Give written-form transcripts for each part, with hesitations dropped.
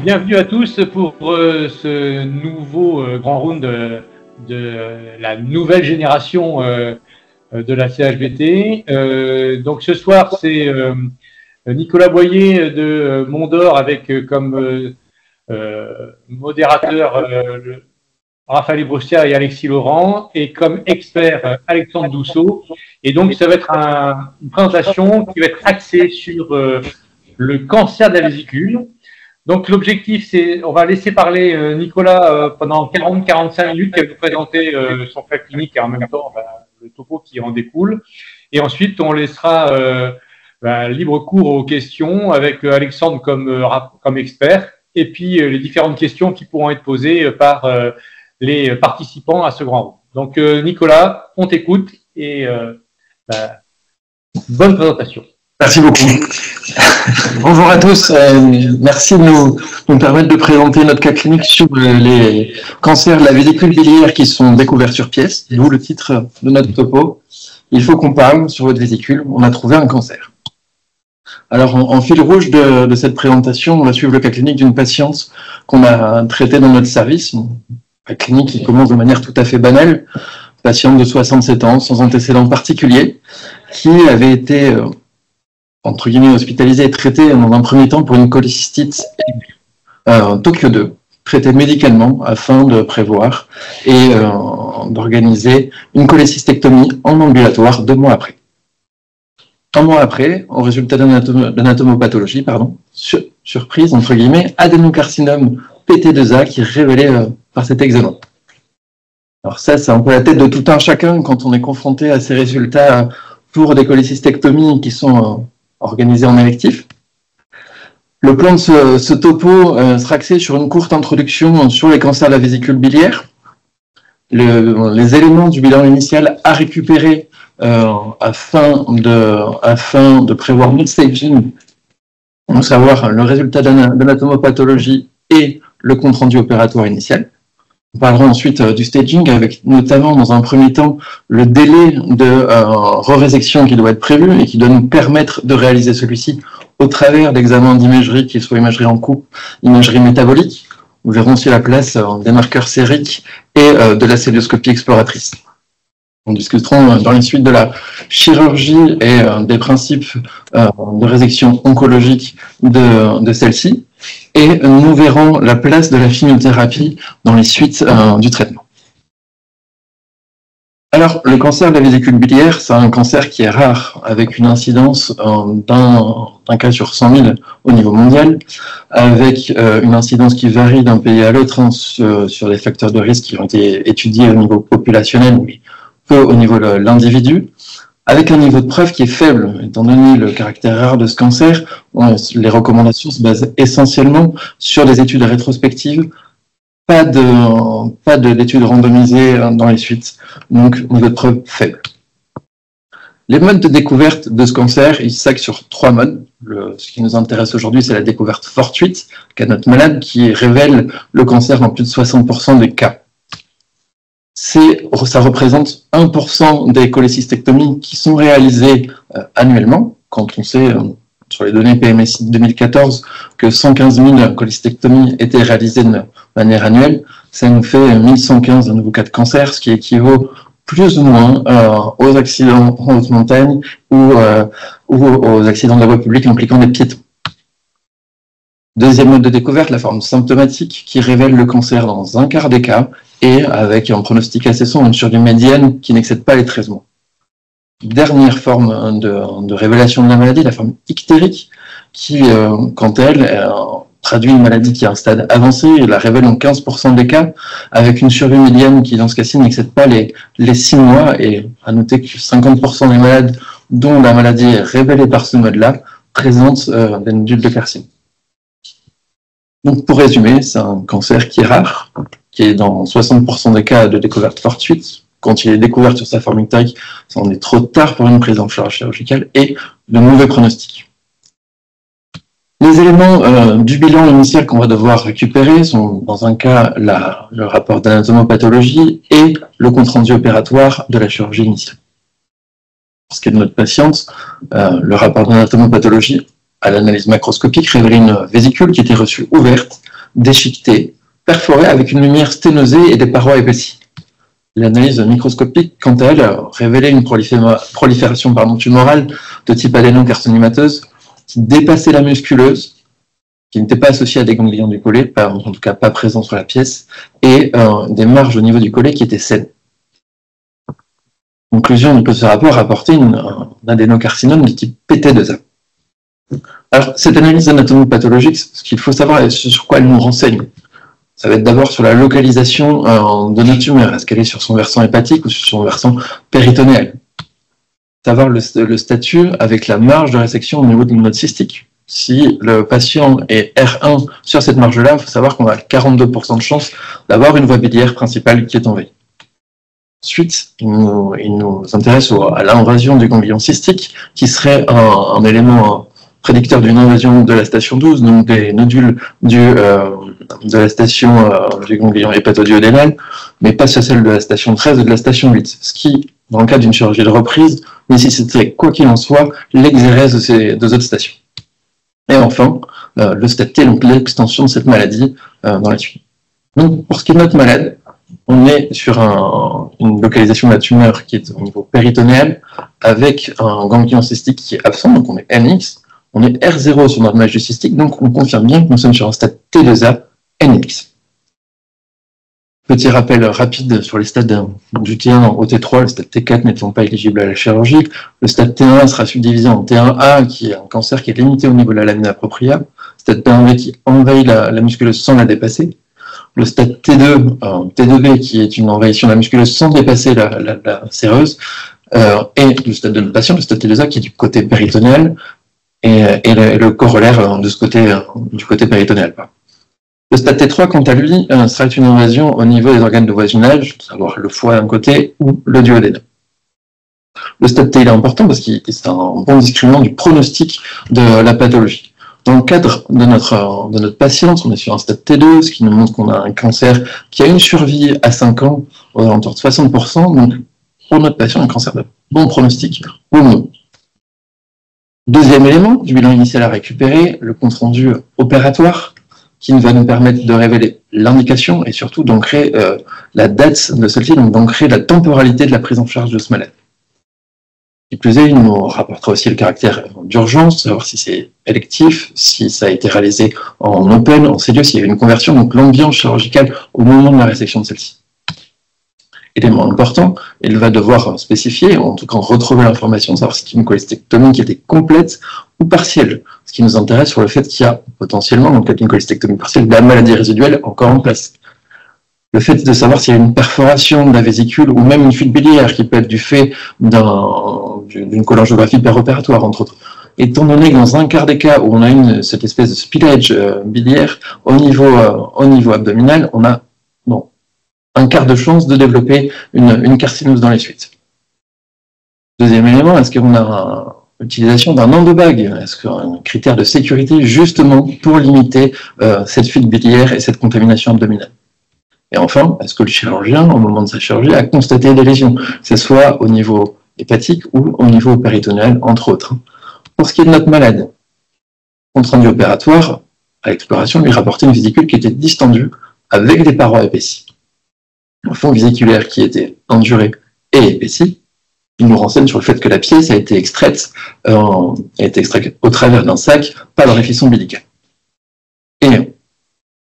Bienvenue à tous pour ce nouveau grand round de la nouvelle génération de la CHBT. Donc ce soir, c'est Nicolas Boyer de Mondor avec comme modérateur Raphaël Brostia et Alexis Laurent et comme expert Alexandre Dousseau. Et donc ça va être une présentation qui va être axée sur le cancer de la vésicule. Donc l'objectif, c'est, on va laisser parler Nicolas pendant 40-45 minutes, qui va nous présenter son cas clinique et en même temps le topo qui en découle. Et ensuite, on laissera libre cours aux questions avec Alexandre comme expert, et puis les différentes questions qui pourront être posées par les participants à ce grand round. Donc Nicolas, on t'écoute et bonne présentation. Merci beaucoup. Bonjour à tous. Merci de nous permettre de présenter notre cas clinique sur les cancers de la vésicule biliaire qui sont découverts sur pièce, d'où le titre de notre topo. Il faut qu'on parle sur votre vésicule, on a trouvé un cancer. Alors, en fil rouge de cette présentation, on va suivre le cas clinique d'une patiente qu'on a traitée dans notre service. Un cas clinique qui commence de manière tout à fait banale. Patiente de 67 ans, sans antécédents particuliers, qui avait été entre guillemets hospitalisée et traitée dans un premier temps pour une cholécystite Tokyo 2, traitée médicalement afin de prévoir et d'organiser une cholécystectomie en ambulatoire 2 mois après. 1 mois après, au résultat d'anatomopathologie, surprise, entre guillemets, adénocarcinome PT2A qui est révélé par cet examen. Alors ça, c'est un peu la tête de tout un chacun quand on est confronté à ces résultats pour des cholécystectomies qui sont organisées en électif. Le plan de ce topo sera axé sur une courte introduction sur les cancers de la vésicule biliaire, les éléments du bilan initial à récupérer afin de prévoir le staging, à savoir le résultat d'anatomopathologie et le compte-rendu opératoire initial. On parlera ensuite du staging avec notamment dans un premier temps le délai de re-résection qui doit être prévu et qui doit nous permettre de réaliser celui-ci au travers d'examens d'imagerie, qu'ils soient imagerie en coupe, imagerie métabolique. Nous verrons aussi la place des marqueurs sériques et de la célioscopie exploratrice. On discutera dans les suites de la chirurgie et des principes de résection oncologique de celle-ci. Et nous verrons la place de la chimiothérapie dans les suites du traitement. Alors, le cancer de la vésicule biliaire, c'est un cancer qui est rare, avec une incidence d'un cas sur 100 000 au niveau mondial, avec une incidence qui varie d'un pays à l'autre sur les facteurs de risque qui ont été étudiés au niveau populationnel, mais peu au niveau de l'individu, avec un niveau de preuve qui est faible, étant donné le caractère rare de ce cancer. Les recommandations se basent essentiellement sur des études rétrospectives, pas d'études randomisées dans les suites, donc niveau de preuve faible. Les modes de découverte de ce cancer, ils s'axent sur 3 modes. Ce qui nous intéresse aujourd'hui, c'est la découverte fortuite, qu'a notre malade, qui révèle le cancer dans plus de 60% des cas. Ça représente 1% des cholécystectomies qui sont réalisées annuellement, quand on sait sur les données PMSI 2014 que 115 000 cholécystectomies étaient réalisées de manière annuelle. Ça nous fait 1115 nouveaux cas de cancer, ce qui équivaut plus ou moins aux accidents en haute montagne ou aux accidents de la voie publique impliquant des piétons. Deuxième mode de découverte, la forme symptomatique qui révèle le cancer dans un quart des cas et avec un pronostic assez sombre, une survie médiane qui n'excède pas les 13 mois. Dernière forme de révélation de la maladie, la forme ictérique qui, quant à elle, traduit une maladie qui est à un stade avancé et la révèle en 15% des cas avec une survie médiane qui, dans ce cas-ci, n'excède pas les 6 mois et à noter que 50% des malades dont la maladie est révélée par ce mode-là présentent des nodules de carcinome. Donc, pour résumer, c'est un cancer qui est rare, qui est dans 60% des cas de découverte fortuite. Quand il est découvert sur sa forme ictérique, ça en est trop tard pour une prise en charge chirurgicale et de mauvais pronostics. Les éléments du bilan initial qu'on va devoir récupérer sont, dans un cas, le rapport d'anatomopathologie et le compte-rendu opératoire de la chirurgie initiale. Pour ce qui est de notre patiente, le rapport d'anatomopathologie à l'analyse macroscopique révélait une vésicule qui était reçue ouverte déchiquetées, perforées avec une lumière sténosée et des parois épaissies. L'analyse microscopique, quant à elle, a révélé une prolifération tumorale de type adénocarcinomateuse qui dépassait la musculeuse, qui n'était pas associée à des ganglions du collet, en tout cas pas présents sur la pièce, et des marges au niveau du collet qui étaient saines. Conclusion de ce rapport rapportait un adénocarcinome de type PT2A. Alors, cette analyse anatomie pathologique, ce qu'il faut savoir et sur quoi elle nous renseigne, ça va être d'abord sur la localisation de notre tumeur. Est-ce qu'elle est sur son versant hépatique ou sur son versant péritonéal? Savoir le statut avec la marge de résection au niveau de notre cystique. Si le patient est R1 sur cette marge-là, il faut savoir qu'on a 42% de chance d'avoir une voie biliaire principale qui est envahie. Ensuite, il nous intéresse à l'invasion du ganglion cystique, qui serait un élément prédicteur d'une invasion de la station 12, donc des nodules de la station du ganglion hépatoduodénal, mais pas celle de la station 13 et de la station 8, ce qui, dans le cas d'une chirurgie de reprise, nécessiterait, quoi qu'il en soit, l'exérèse de ces deux autres stations. Et enfin, le stade T, donc l'extension de cette maladie dans la suite. Donc, pour ce qui est de notre malade, on est sur une localisation de la tumeur qui est au niveau péritonéal, avec un ganglion cystique qui est absent, donc on est NX, on est R0 sur notre image du cystique, donc on confirme bien que nous sommes sur un stade T2A NX. Petit rappel rapide sur les stades du T1 au T3, le stade T4 n'étant pas éligible à la chirurgie. Le stade T1 sera subdivisé en T1A, qui est un cancer qui est limité au niveau de la lamina propria, stade T1B qui envahit la musculeuse sans la dépasser, le stade T2, T2B qui est une envahissement de la musculeuse sans dépasser la séreuse, et le stade de notre patient, le stade T2A qui est du côté péritonéal, et le corollaire de ce côté, du côté péritonéal. Le stade T3, quant à lui, sera une invasion au niveau des organes de voisinage, à savoir le foie d'un côté ou le duodénum. Le stade T il est important parce qu'il c'est un bon discriminant du pronostic de la pathologie. Dans le cadre de notre patiente, on est sur un stade T2, ce qui nous montre qu'on a un cancer qui a une survie à 5 ans aux alentours de 60%, donc pour notre patient, un cancer de bon pronostic ou non. Deuxième élément du bilan initial à récupérer, le compte-rendu opératoire, qui va nous permettre de révéler l'indication et surtout d'ancrer la date de celle-ci, donc d'ancrer la temporalité de la prise en charge de ce malade. Qui plus est, il nous rapportera aussi le caractère d'urgence, savoir si c'est électif, si ça a été réalisé en open, en CDE, s'il y a eu une conversion, donc l'ambiance chirurgicale au moment de la résection de celle-ci. Élément important, il va devoir spécifier, en tout cas retrouver l'information, savoir si c'est une cholecystectomie qui était complète ou partielle. Ce qui nous intéresse sur le fait qu'il y a potentiellement, dans le cas d'une cholecystectomie partielle, de la maladie résiduelle encore en place. Le fait de savoir s'il y a une perforation de la vésicule ou même une fuite biliaire qui peut être du fait d'une cholangiographie péropératoire, entre autres. Étant donné que dans un quart des cas où on a cette espèce de spillage biliaire au niveau abdominal, on a un quart de chance de développer une carcinose dans les suites. Deuxième élément, est-ce qu'on a l'utilisation d'un endobag? Est-ce qu'un critère de sécurité justement pour limiter cette fuite biliaire et cette contamination abdominale? Et enfin, est-ce que le chirurgien, au moment de sa chirurgie, a constaté des lésions, que ce soit au niveau hépatique ou au niveau péritonéal, entre autres? Pour ce qui est de notre malade, compte rendu opératoire, à l'exploration, lui rapportait une vésicule qui était distendue avec des parois épaissies. Un fond vésiculaire qui était enduré et épaissi, il nous renseigne sur le fait que la pièce a été extraite au travers d'un sac, pas d'orifice ombilical. Et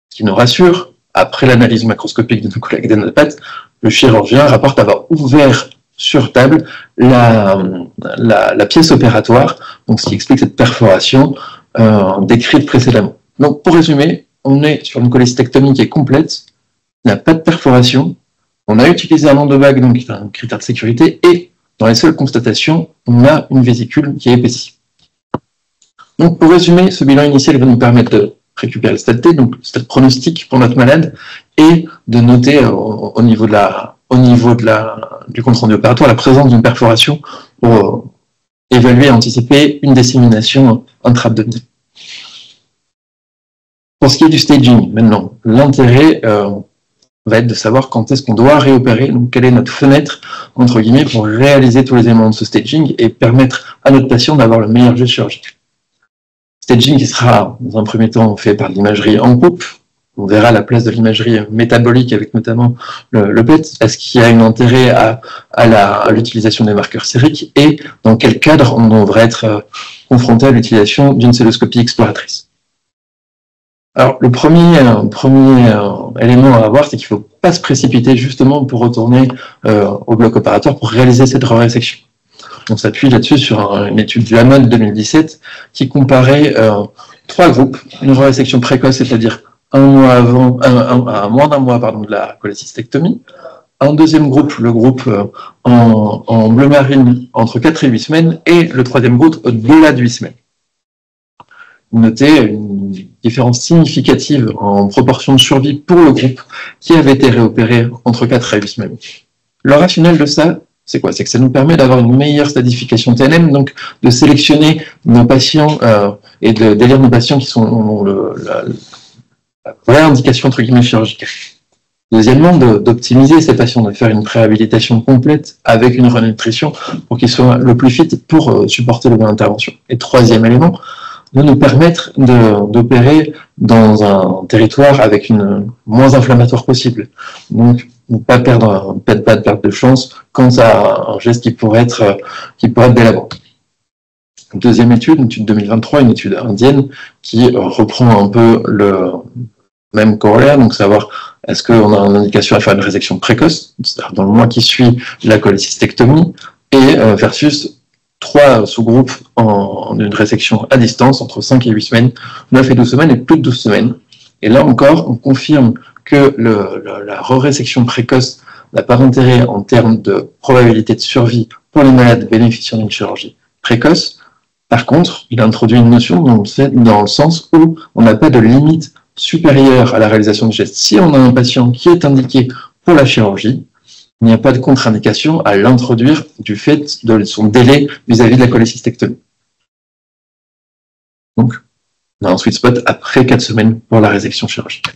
ce qui nous rassure, après l'analyse macroscopique de nos collègues d'anatopathe, le chirurgien rapporte avoir ouvert sur table la pièce opératoire, donc ce qui explique cette perforation décrite précédemment. Donc pour résumer, on est sur une cholecystectomie qui est complète, il n'y a pas de perforation, on a utilisé un endobag, donc qui est un critère de sécurité, et dans les seules constatations, on a une vésicule qui est épaissie. Donc pour résumer, ce bilan initial va nous permettre de récupérer le stade T, donc le stade pronostic pour notre malade, et de noter au niveau du compte rendu opératoire la présence d'une perforation pour évaluer et anticiper une dissémination intra-abdominale. Pour ce qui est du staging, maintenant, l'intérêt va être de savoir quand est-ce qu'on doit réopérer, donc quelle est notre fenêtre, entre guillemets, pour réaliser tous les éléments de ce staging et permettre à notre patient d'avoir le meilleur geste chirurgical. Staging qui sera, dans un premier temps, fait par l'imagerie en groupe, on verra la place de l'imagerie métabolique avec notamment le PET. Est-ce qu'il y a un intérêt à l'utilisation des marqueurs sériques et dans quel cadre on devrait être confronté à l'utilisation d'une celloscopie exploratrice. Alors, le premier élément à avoir, c'est qu'il ne faut pas se précipiter justement pour retourner au bloc opératoire pour réaliser cette résection. On s'appuie là-dessus sur une étude du Hammond 2017 qui comparait 3 groupes. Une résection précoce, c'est-à-dire moins d'un mois de la cholécystectomie. Un deuxième groupe, le groupe en bleu marine, entre 4 et 8 semaines. Et le troisième groupe, au-delà de 8 semaines. Notez une différence significative en proportion de survie pour le groupe qui avait été réopéré entre 4 et 8 semaines. Le rationnel de ça, c'est quoi? C'est que ça nous permet d'avoir une meilleure stratification TNM, donc de sélectionner nos patients et d'élire nos patients qui sont la vraie indication entre guillemets chirurgicale. Deuxièmement, d'optimiser ces patients, de faire une préhabilitation complète avec une renutrition pour qu'ils soient le plus fit pour supporter le bon intervention. Et troisième élément, de nous permettre d'opérer dans un territoire avec une moins inflammatoire possible. Donc, ne pas perdre de chance quant à un geste qui pourrait être délabrant. Deuxième étude, une étude 2023, une étude indienne qui reprend un peu le même corollaire, donc savoir est-ce qu'on a une indication à faire une résection précoce, c'est-à-dire dans le mois qui suit la cholécystectomie, et versus 3 sous-groupes en une résection à distance entre 5 et 8 semaines, 9 et 12 semaines et plus de 12 semaines. Et là encore, on confirme que la résection précoce n'a pas d'intérêt en termes de probabilité de survie pour les malades bénéficiant d'une chirurgie précoce. Par contre, il introduit une notion dans le sens où on n'a pas de limite supérieure à la réalisation de gestes. Si on a un patient qui est indiqué pour la chirurgie, il n'y a pas de contre-indication à l'introduire du fait de son délai vis-à-vis de la cholécystectomie. Donc, on a un sweet spot après 4 semaines pour la résection chirurgicale.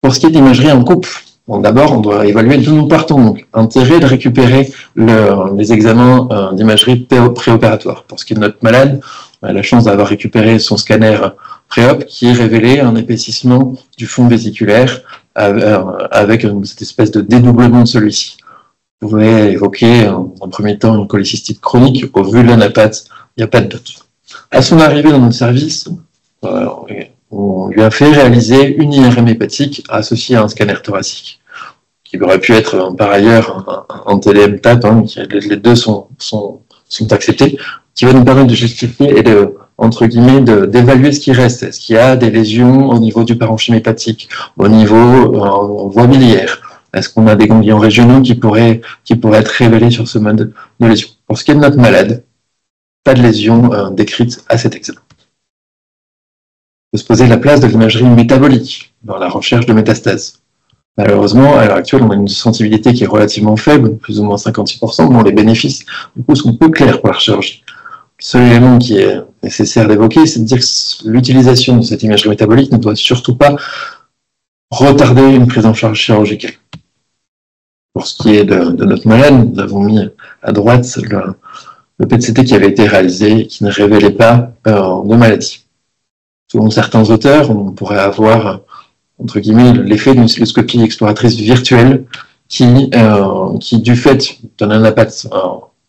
Pour ce qui est d'imagerie en couple, bon, d'abord, on doit évaluer d'où nous partons. Donc, intérêt de récupérer les examens d'imagerie préopératoire. Pour ce qui est de notre malade, on a la chance d'avoir récupéré son scanner préop qui révélait un épaississement du fond vésiculaire avec cette espèce de dédoublement de celui-ci. Vous pouvez évoquer en premier temps une cholécystite chronique. Au vu de l'anapathe, il n'y a pas de doute. À son arrivée dans notre service, on lui a fait réaliser une IRM hépatique associée à un scanner thoracique, qui aurait pu être par ailleurs un TDM-TAP, les deux sont acceptés, qui va nous permettre de justifier et entre guillemets, d'évaluer ce qui reste. Est-ce qu'il y a des lésions au niveau du parenchyme hépatique, au niveau voie biliaire? Est-ce qu'on a des ganglions régionaux qui pourraient être révélés sur ce mode de lésion? Pour ce qui est de notre malade, pas de lésion décrite à cet examen. On peut se poser la place de l'imagerie métabolique dans la recherche de métastases. Malheureusement, à l'heure actuelle, on a une sensibilité qui est relativement faible, plus ou moins 56%, dont les bénéfices, du coup, sont peu clairs pour la chirurgie. Le seul élément qui est nécessaire d'évoquer, c'est de dire que l'utilisation de cette imagerie métabolique ne doit surtout pas retarder une prise en charge chirurgicale. Pour ce qui est de notre malade, nous avons mis à droite le PET-CT qui avait été réalisé et qui ne révélait pas de maladie. Selon certains auteurs, on pourrait avoir, entre guillemets, l'effet d'une cystoscopie exploratrice virtuelle qui du fait d'un anapathe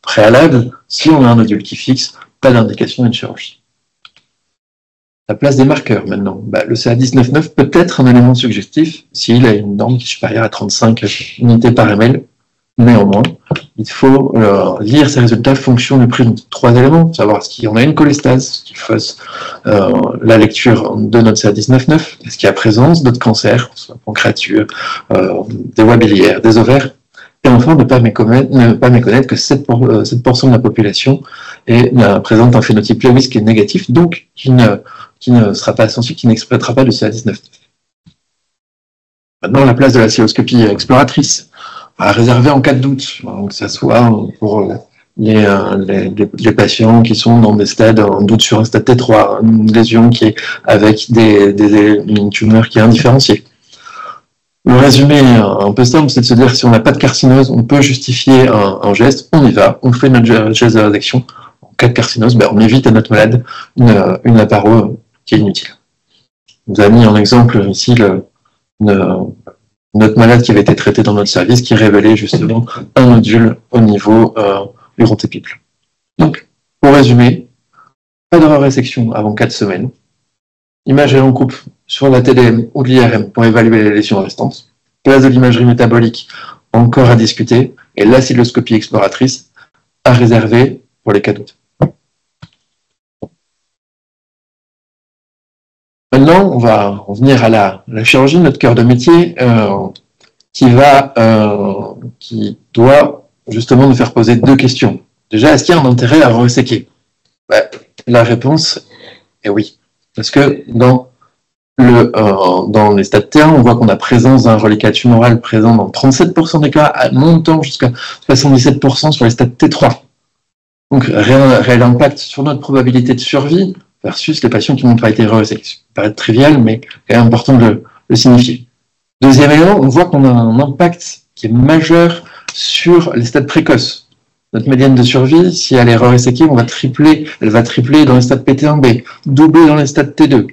préalable, si on a un nodule qui fixe, pas d'indication d'une chirurgie. La place des marqueurs maintenant. Le CA19-9 peut être un élément suggestif s'il a une norme qui est supérieure à 35 unités par ml. Néanmoins, il faut lire ces résultats fonction du prisme de 3 éléments, savoir est-ce qu'il y en a une cholestase qui fasse la lecture de notre CA19-9, est-ce qu'il y a présence d'autres cancers, soit pancréateux, des voies biliaires, des ovaires, et enfin ne pas méconnaître que 7% de la population présente un phénotype Lewis qui est négatif, donc qui ne sera pas sensible, qui n'exploitera pas le CA19-9. Maintenant, la place de la cystoscopie exploratrice, à réserver en cas de doute, que ce soit pour les patients qui sont dans des stades, un doute sur un stade T3, une lésion qui est avec une tumeur qui est indifférenciée. Le résumé un peu simple, c'est de se dire que si on n'a pas de carcinose, on peut justifier un geste, on y va, on fait notre geste de résection. En cas de carcinose, on évite à notre malade une aparo qui est inutile. nous a mis en exemple ici notre malade qui avait été traité dans notre service, qui révélait justement un nodule au niveau du grand épiple. Donc, pour résumer, pas de résection avant 4 semaines, imagerie en coupe sur la TDM ou l'IRM pour évaluer les lésions restantes, place de l'imagerie métabolique encore à discuter, et l'acyloscopie exploratrice à réserver pour les cas doutes. Maintenant, on va en venir à la chirurgie, notre cœur de métier, qui doit justement nous faire poser 2 questions. Déjà, est-ce qu'il y a un intérêt à resséquer? La réponse est oui. Parce que dans les stades T1, on voit qu'on a présence d'un reliquat tumoral présent dans 37% des cas, montant jusqu'à 77% sur les stades T3. Donc, réel impact sur notre probabilité de survie versus les patients qui n'ont pas été resséqués. Ça paraît trivial, mais quand même important de le signifier. Deuxième élément, on voit qu'on a un impact qui est majeur sur les stades précoces. Notre médiane de survie, si elle est resséquée, elle va tripler dans les stades PT1B, doubler dans les stades T2.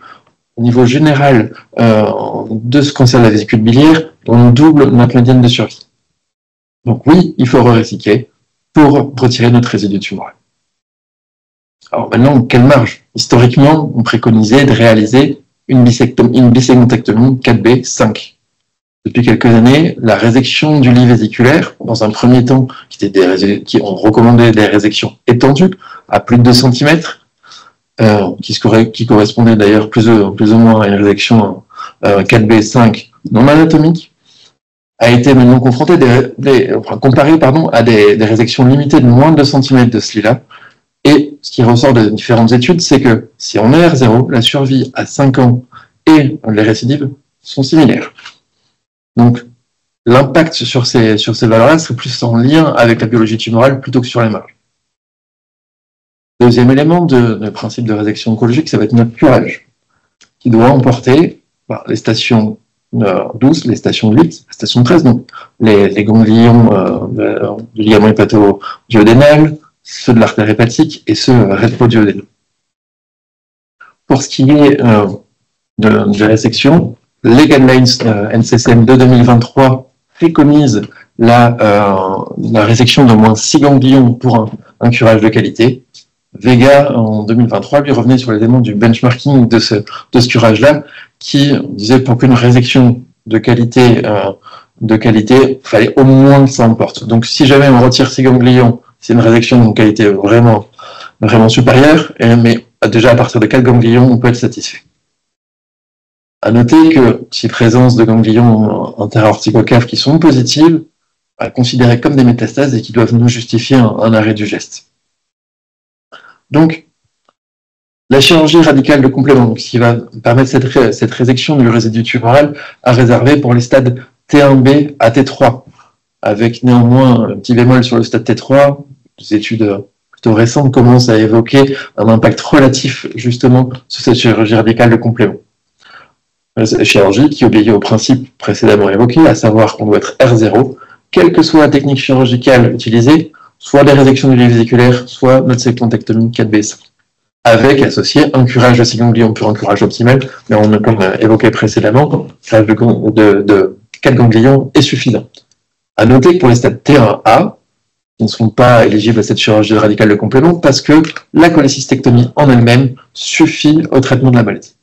Au niveau général de ce cancer de la vésicule biliaire, on double notre médiane de survie. Donc oui, il faut resséquer pour retirer notre résidu tumoral. Alors maintenant, quelle marge? Historiquement, on préconisait de réaliser une bisegmentectomie 4B5. Depuis quelques années, la résection du lit vésiculaire, dans un premier temps, qui ont recommandé des résections étendues à plus de 2 cm, qui correspondait d'ailleurs plus ou moins à une résection 4B5 non anatomique, a été maintenant confrontée comparée à des résections limitées de moins de 2 cm de ce lit-là. Et ce qui ressort de différentes études, c'est que si on est R0, la survie à 5 ans et les récidives sont similaires. Donc, l'impact sur ces valeurs-là serait plus en lien avec la biologie tumorale plutôt que sur les marges. Deuxième élément de principe de résection oncologique, ça va être notre curage, qui doit emporter les stations 12, les stations 8, les stations 13, donc les ganglions du ligament hépato-duodénal, ceux de l'artère hépatique et ceux rétro-duodénaux. Pour ce qui est de résection, les guidelines NCCN de 2023 préconisent la résection d'au moins 6 ganglions pour un curage de qualité. Vega, en 2023, lui revenait sur les éléments du benchmarking de ce curage-là, qui disait pour qu'une résection de qualité, il fallait au moins que ça emporte. Donc si jamais on retire 6 ganglions, c'est une résection de qualité vraiment, vraiment supérieure, mais déjà à partir de 4 ganglions, on peut être satisfait. À noter que si présence de ganglions intera-ortico-caves qui sont positives, considérées comme des métastases et qui doivent nous justifier un arrêt du geste. Donc, la chirurgie radicale de complément, qui va permettre cette résection du résidu tumoral à réserver pour les stades T1B à T3, avec néanmoins un petit bémol sur le stade T3. Des études plutôt récentes commencent à évoquer un impact relatif justement sur cette chirurgie radicale de complément. Chirurgie qui obéit au principe précédemment évoqué, à savoir qu'on doit être R0, quelle que soit la technique chirurgicale utilisée, soit les résections du lit vésiculaire, soit notre segmentectomie 4B5, avec associé un curage de 6 ganglions pour un curage optimal, mais on a comme évoqué précédemment, curage de 4 ganglions est suffisant. À noter que pour les stades T1A, qui ne sont pas éligibles à cette chirurgie radicale de complément, parce que la cholécystectomie en elle-même suffit au traitement de la maladie.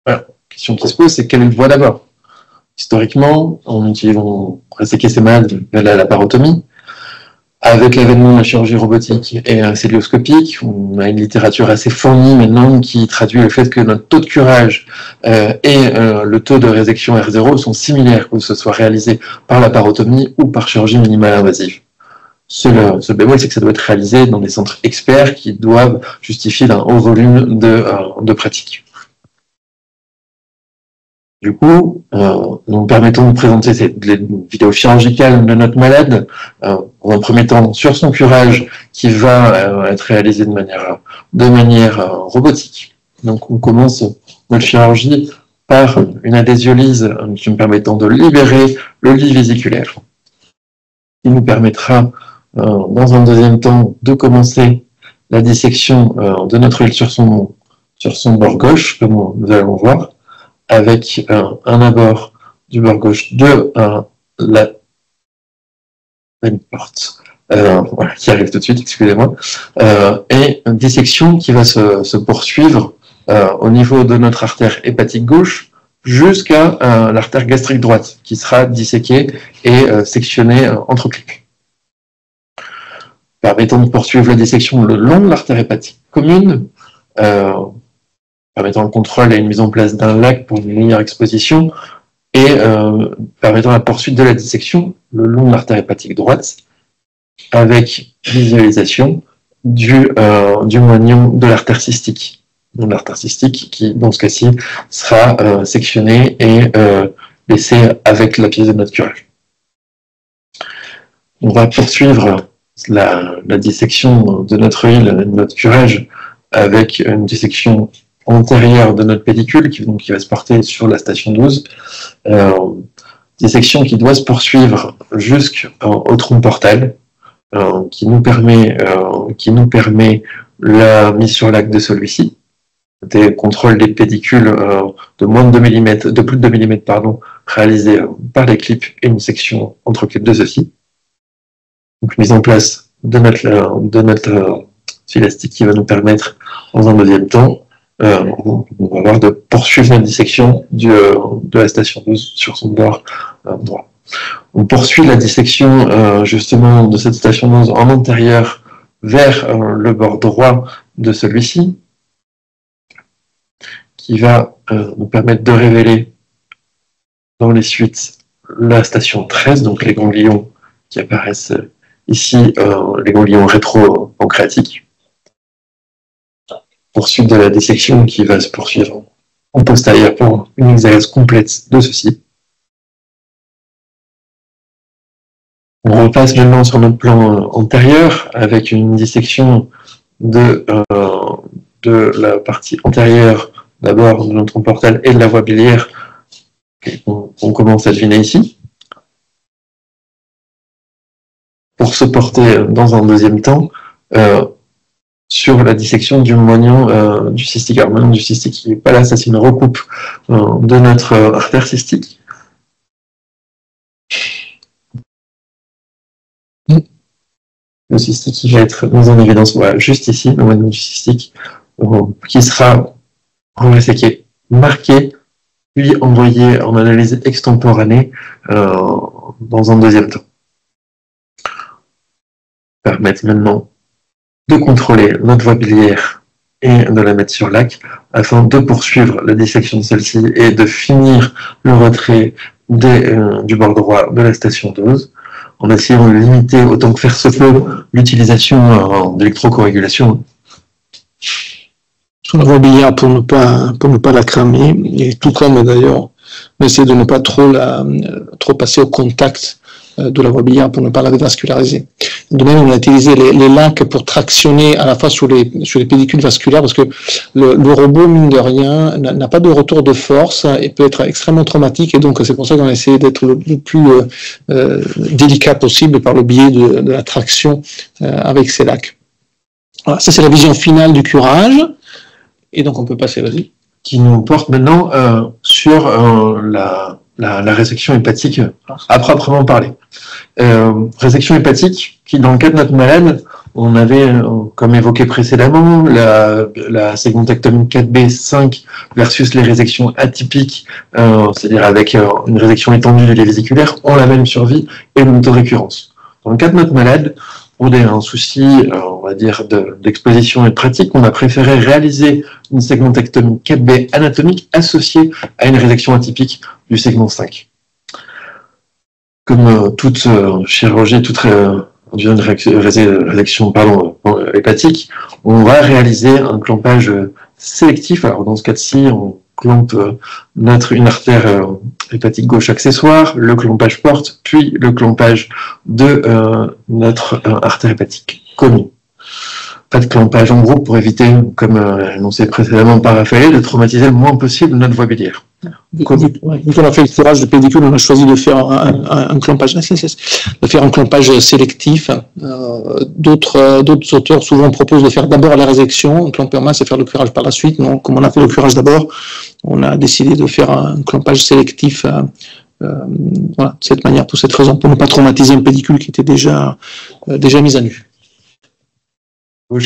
Voilà. La question qui se pose, c'est quelle voie d'abord? Historiquement, on réséquait ces malades via la laparotomie. Avec l'avènement de la chirurgie robotique et célioscopique, on a une littérature assez fournie maintenant qui traduit le fait que notre taux de curage et le taux de résection R0 sont similaires, que ce soit réalisé par laparotomie ou par chirurgie minimale invasive. Ce bémol, c'est que ça doit être réalisé dans des centres experts qui doivent justifier d'un haut volume de pratique. Du coup, nous permettons de présenter les vidéos chirurgicales de notre malade, en un premier temps sur son curage qui va être réalisé de manière robotique. Donc on commence notre chirurgie par une adhésiolyse qui nous permettant de libérer le lit vésiculaire. Il nous permettra dans un deuxième temps de commencer la dissection de notre huile sur sur son bord gauche, comme nous allons voir, avec un abord du bord gauche de une porte, voilà, qui arrive tout de suite, excusez-moi, et une dissection qui va se poursuivre au niveau de notre artère hépatique gauche jusqu'à l'artère gastrique droite, qui sera disséquée et sectionnée entre clics, permettant de poursuivre la dissection le long de l'artère hépatique commune, permettant le contrôle et une mise en place d'un lac pour une meilleure exposition, et permettant la poursuite de la dissection le long de l'artère hépatique droite, avec visualisation du moignon de l'artère cystique. Donc l'artère cystique qui, dans ce cas-ci, sera sectionnée et laissée avec la pièce de notre curage. On va poursuivre la dissection de notre huile, de notre curage, avec une dissection antérieure de notre pédicule, qui va se porter sur la station 12. Dissection qui doit se poursuivre jusqu'au tronc portal, qui nous permet la mise sur l'axe de celui-ci, des contrôles des pédicules de moins de 2 mm, de plus de 2 mm, pardon, réalisés par les clips et une section entre clips de ceci. Donc mise en place de notre fil élastique qui va nous permettre, dans un deuxième temps, on va avoir de poursuivre notre dissection de la station 12 sur son bord droit. On poursuit la dissection justement de cette station 12 en antérieur vers le bord droit de celui-ci, qui va nous permettre de révéler dans les suites la station 13, donc les ganglions qui apparaissent ici, les ganglions rétro-pancréatiques. Poursuite de la dissection qui va se poursuivre en postérieur pour une exégèse complète de ceci. On repasse maintenant sur notre plan antérieur avec une dissection de la partie antérieure d'abord de notre portal et de la voie biliaire qu'on commence à deviner ici. Pour se porter dans un deuxième temps sur la dissection du moignon du cystique. Alors, le moignon du cystique qui n'est pas là, ça c'est une recoupe de notre artère cystique. Le cystique qui va être mis en évidence, voilà, juste ici, le moignon du cystique, qui sera resséqué, marqué, puis envoyé en analyse extemporanée dans un deuxième temps. Permettre maintenant de contrôler notre voie biliaire et de la mettre sur lac afin de poursuivre la dissection de celle-ci et de finir le retrait du bord droit de la station 12 en essayant de limiter autant que faire se peut l'utilisation d'électrocoagulation. Sur la voie biliaire pour ne pas la cramer, et tout comme d'ailleurs, on essaie de ne pas trop passer au contact de la voie biliaire pour ne pas la dévasculariser. De même, on a utilisé les lacs pour tractionner à la fois sur les pédicules vasculaires parce que le robot, mine de rien, n'a pas de retour de force et peut être extrêmement traumatique, et donc c'est pour ça qu'on a essayé d'être le plus délicat possible par le biais de la traction avec ces lacs. Voilà, ça c'est la vision finale du curage, et donc on peut passer, vas-y. Qui nous porte maintenant sur la résection hépatique à proprement parler. Résection hépatique qui, dans le cas de notre malade, on avait, comme évoqué précédemment, la segmentectomie 4B5 versus les résections atypiques, c'est-à-dire avec une résection étendue du lait vésiculaire, ont la même survie et une autorécurrence. Dans le cas de notre malade, pour un souci, on va dire, d'exposition et de pratique, on a préféré réaliser une segmentectomie 4B anatomique associée à une résection atypique du segment 5. Comme toute chirurgie, toute résection hépatique, on va réaliser un clampage sélectif. Alors dans ce cas-ci, on clampe une artère hépatique gauche accessoire, le clampage porte, puis le clampage de notre artère hépatique commune. Pas de clampage en groupe pour éviter, comme annoncé précédemment par Raphaël, de traumatiser le moins possible notre voie biliaire. Vu qu'on a fait le curage de pédicule, on a choisi de faire un clampage sélectif. D'autres auteurs souvent proposent de faire d'abord la résection, clamper en masse et faire le curage par la suite. Non, comme on a fait le curage d'abord, on a décidé de faire un clampage sélectif. Voilà, de cette manière, pour cette raison, pour ne pas traumatiser un pédicule qui était déjà mis à nu.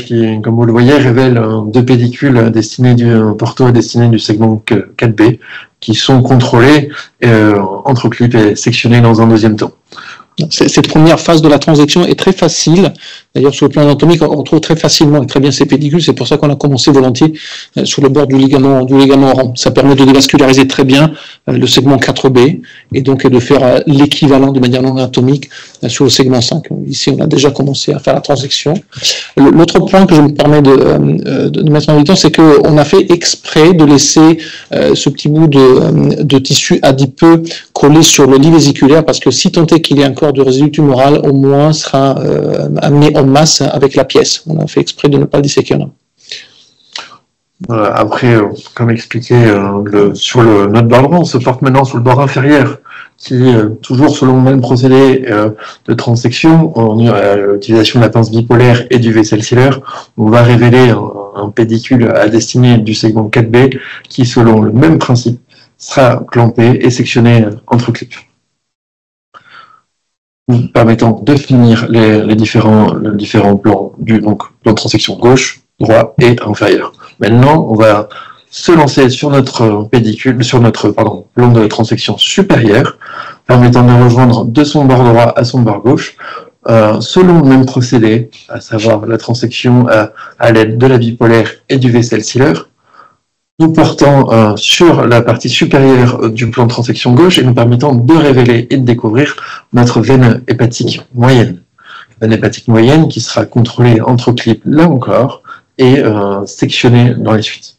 Qui, comme vous le voyez, révèle deux pédicules destinés du porto et destinés du segment 4B, qui sont contrôlés entre clips et sectionnés dans un deuxième temps. Cette première phase de la transection est très facile. D'ailleurs, sur le plan anatomique, on retrouve très facilement et très bien ces pédicules. C'est pour ça qu'on a commencé volontiers sur le bord du ligament rond. Ça permet de dévasculariser très bien le segment 4B et donc de faire l'équivalent de manière non anatomique sur le segment 5. Ici, on a déjà commencé à faire la transection. L'autre point que je me permets de mettre en évidence, c'est qu'on a fait exprès de laisser ce petit bout de tissu adipeux collé sur le lit vésiculaire, parce que si tant est qu'il y a encore de résidu tumoral, au moins sera amené en masse avec la pièce. On a fait exprès de ne pas le disséquer. Après, comme expliqué, sur notre bord droit, on se porte maintenant sur le bord inférieur, qui, toujours selon le même procédé de transection, en utilisation de la pince bipolaire et du vessel sealer, on va révéler un pédicule à destinée du segment 4B, qui, selon le même principe, sera clampé et sectionné entre clips, permettant de finir les différents plans plan de transection gauche, droit et inférieur. Maintenant, on va se lancer sur notre pédicule, plan de transection supérieur, permettant de rejoindre de son bord droit à son bord gauche, selon le même procédé, à savoir la transection à l'aide de la bipolaire et du vessel sealer, nous portant sur la partie supérieure du plan de transection gauche et nous permettant de révéler et de découvrir notre veine hépatique moyenne. Veine hépatique moyenne qui sera contrôlée entre clips là encore et sectionnée dans les suites.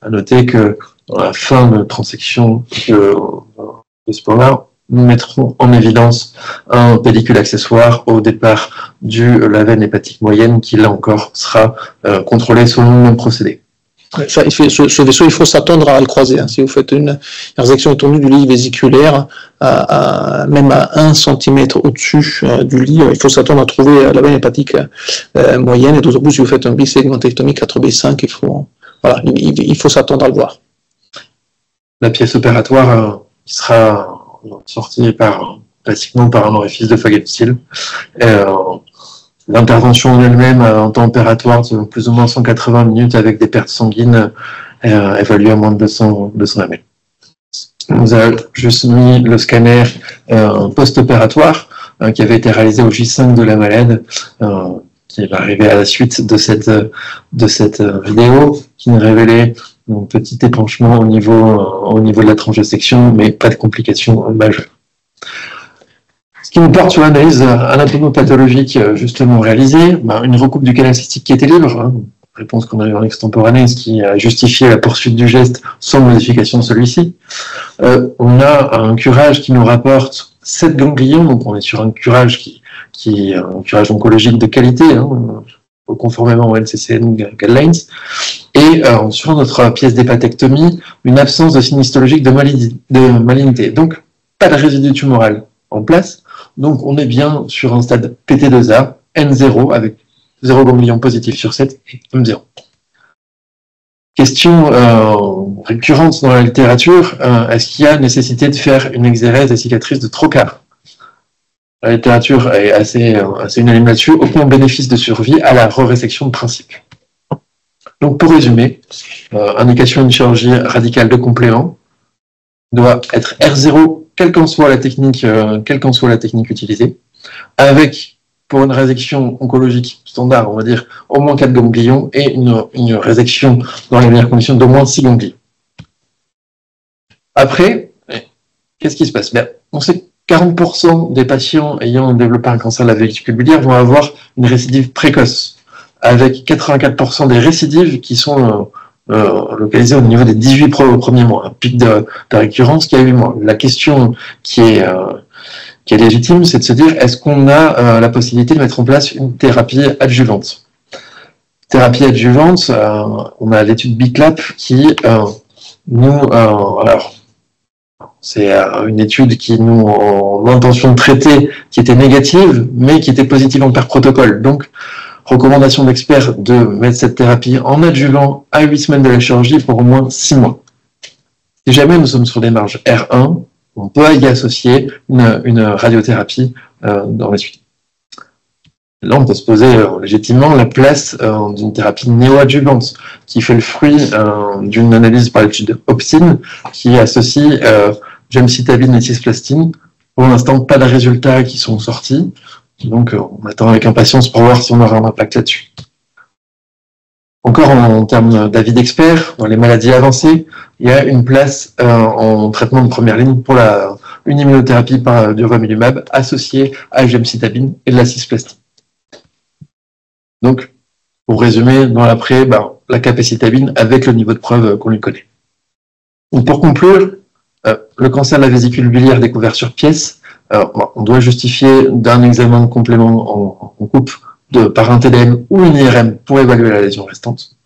À noter que dans la fin de transection de ce plan-là, nous mettrons en évidence un pédicule accessoire au départ de la veine hépatique moyenne qui là encore sera contrôlée selon le même procédé. Ce vaisseau, il faut s'attendre à le croiser. Si vous faites une résection étendue du lit vésiculaire, même à 1 cm au-dessus du lit, il faut s'attendre à trouver la veine hépatique moyenne. Et d'autant plus, si vous faites un bisegmentectomie 4B5, il faut s'attendre à le voir. La pièce opératoire sera sortie classiquement par un orifice de Faget-Steel. L'intervention en elle-même en temps opératoire de plus ou moins 180 minutes avec des pertes sanguines évaluées à moins de 200 ml. On nous a juste mis le scanner post-opératoire qui avait été réalisé au J5 de la malade, qui va arriver à la suite de cette vidéo, qui nous révélait un petit épanchement au niveau de la tranche de section, mais pas de complications majeures. Ce qui nous porte sur l'analyse anatomopathologique justement réalisée, une recoupe du canal cystique qui était libre, réponse qu'on a eu en extemporanée, ce qui a justifié la poursuite du geste sans modification de celui-ci. On a un curage qui nous rapporte 7 ganglions, donc on est sur un curage qui est un curage oncologique de qualité, conformément au NCCN Guidelines, et sur notre pièce d'hépatectomie, une absence de signe histologique de malignité. Donc, pas de résidu tumoral en place. Donc, on est bien sur un stade PT2A, N0, avec 0 ganglion positif sur 7 et M0. Question récurrente dans la littérature, est-ce qu'il y a nécessité de faire une exérèse des cicatrices de Trocar? La littérature est assez unanime là-dessus, aucun bénéfice de survie à la résection de principe. Donc, pour résumer, indication d'une chirurgie radicale de complément doit être R0, quelle qu'en soit la technique utilisée, avec, pour une résection oncologique standard, on va dire, au moins 4 ganglions et une résection dans les meilleures conditions d'au moins 6 ganglions. Après, qu'est-ce qui se passe? On sait que 40% des patients ayant développé un cancer de la vésicule biliaire vont avoir une récidive précoce, avec 84% des récidives qui sont localisées au niveau des 18 premiers mois, un pic de récurrence qui a 8 mois. La question qui est légitime, c'est de se dire, est-ce qu'on a la possibilité de mettre en place une thérapie adjuvante? Thérapie adjuvante, on a l'étude BICLAP qui alors C'est une étude qui nous a l'intention de traiter, qui était négative, mais qui était positive en par protocole. Donc, recommandation d'experts de mettre cette thérapie en adjuvant à 8 semaines de la chirurgie pour au moins 6 mois. Si jamais nous sommes sur des marges R1, on peut y associer une radiothérapie dans la suite. Là, on peut se poser légitimement la place d'une thérapie néoadjuvante qui fait le fruit d'une analyse par l'étude Optin qui associe gemcitabine et cisplastine. Pour l'instant, pas de résultats qui sont sortis. Donc, on attend avec impatience pour voir si on aura un impact là-dessus. Encore en termes d'avis d'experts, dans les maladies avancées, il y a une place en traitement de première ligne pour une immunothérapie par durvalumab associée à gemcitabine et de la cisplastine. Donc, pour résumer, dans l'après, la capacitabine avec le niveau de preuve qu'on lui connaît. Donc, pour conclure, le cancer de la vésicule biliaire découvert sur pièce, on doit justifier d'un examen de complément en coupe par un TDM ou une IRM pour évaluer la lésion restante.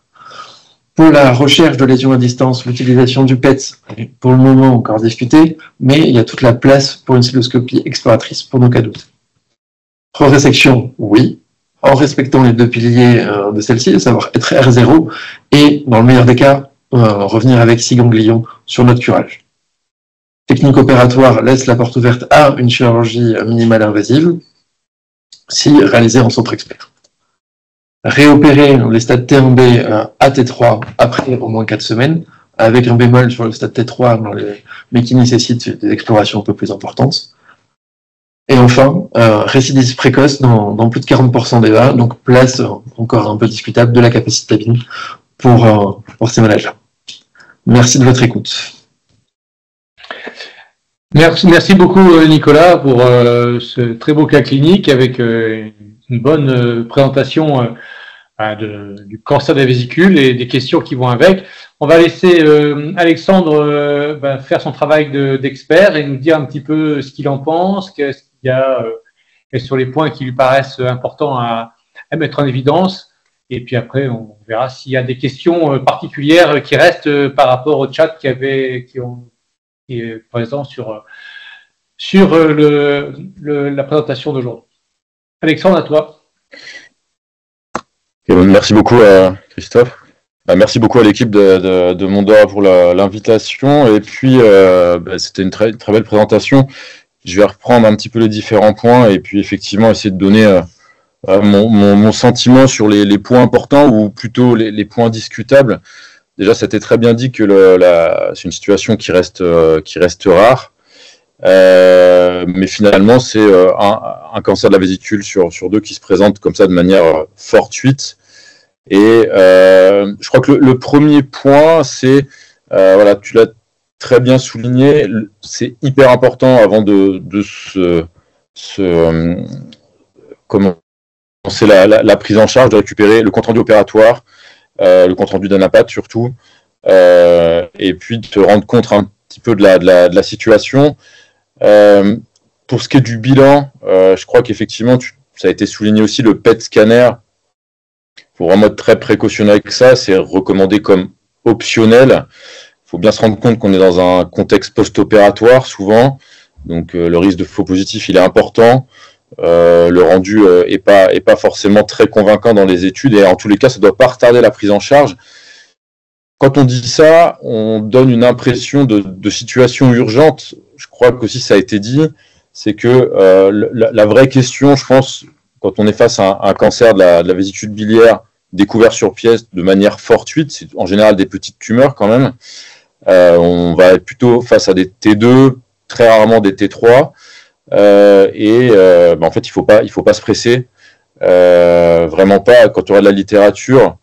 Pour la recherche de lésions à distance, l'utilisation du PET est pour le moment encore discutée, mais il y a toute la place pour une cystoscopie exploratrice pour nos cas doutes. Resésection, oui, en respectant les 2 piliers de celle-ci, à savoir être R0 et, dans le meilleur des cas, revenir avec 6 ganglions sur notre curage. Technique opératoire laisse la porte ouverte à une chirurgie minimale invasive, si réalisée en centre expert. Réopérer les stades T1B à T3 après au moins 4 semaines, avec un bémol sur le stade T3, mais qui nécessite des explorations un peu plus importantes. Et enfin, récidive précoce dans plus de 40% des cas, donc place encore un peu discutable de la capacitabine pour ces maladies-là. Merci de votre écoute. Merci beaucoup Nicolas pour ce très beau cas clinique avec une bonne présentation du cancer de la vésicule et des questions qui vont avec. On va laisser Alexandre faire son travail d'expert et nous dire un petit peu ce qu'il en pense, qu'est-ce qu'il y a sur les points qui lui paraissent importants à mettre en évidence. Et puis après, on verra s'il y a des questions particulières qui restent par rapport au chat qui est présent sur la présentation d'aujourd'hui. Alexandre, à toi. Merci beaucoup Christophe. Merci beaucoup à l'équipe de Mondora pour l'invitation. Et puis, c'était une très, très belle présentation. Je vais reprendre un petit peu les différents points et puis effectivement essayer de donner mon sentiment sur les points importants ou plutôt les points discutables. Déjà, c'était très bien dit que c'est une situation qui reste rare. Mais finalement, c'est un cancer de la vésicule sur 2 qui se présente comme ça de manière fortuite. Et je crois que le premier point, c'est, tu l'as très bien souligné, c'est hyper important avant de commencer la prise en charge, de récupérer le compte-rendu opératoire, le compte-rendu d'ANAPAT surtout, et puis de te rendre compte un petit peu de la situation. Pour ce qui est du bilan, je crois qu'effectivement, ça a été souligné aussi, le PET scanner, il faut vraiment être très précautionneux avec ça, c'est recommandé comme optionnel. Il faut bien se rendre compte qu'on est dans un contexte post-opératoire souvent, donc le risque de faux positif il est important. Le rendu est pas forcément très convaincant dans les études et en tous les cas, ça ne doit pas retarder la prise en charge. Quand on dit ça, on donne une impression de situation urgente. Je crois qu'aussi ça a été dit, c'est que la vraie question, je pense, quand on est face à un cancer de la vésicule biliaire découvert sur pièce de manière fortuite, c'est en général des petites tumeurs quand même, on va être plutôt face à des T2, très rarement des T3, en fait il faut pas se presser, vraiment pas. Quand on regarde la littérature,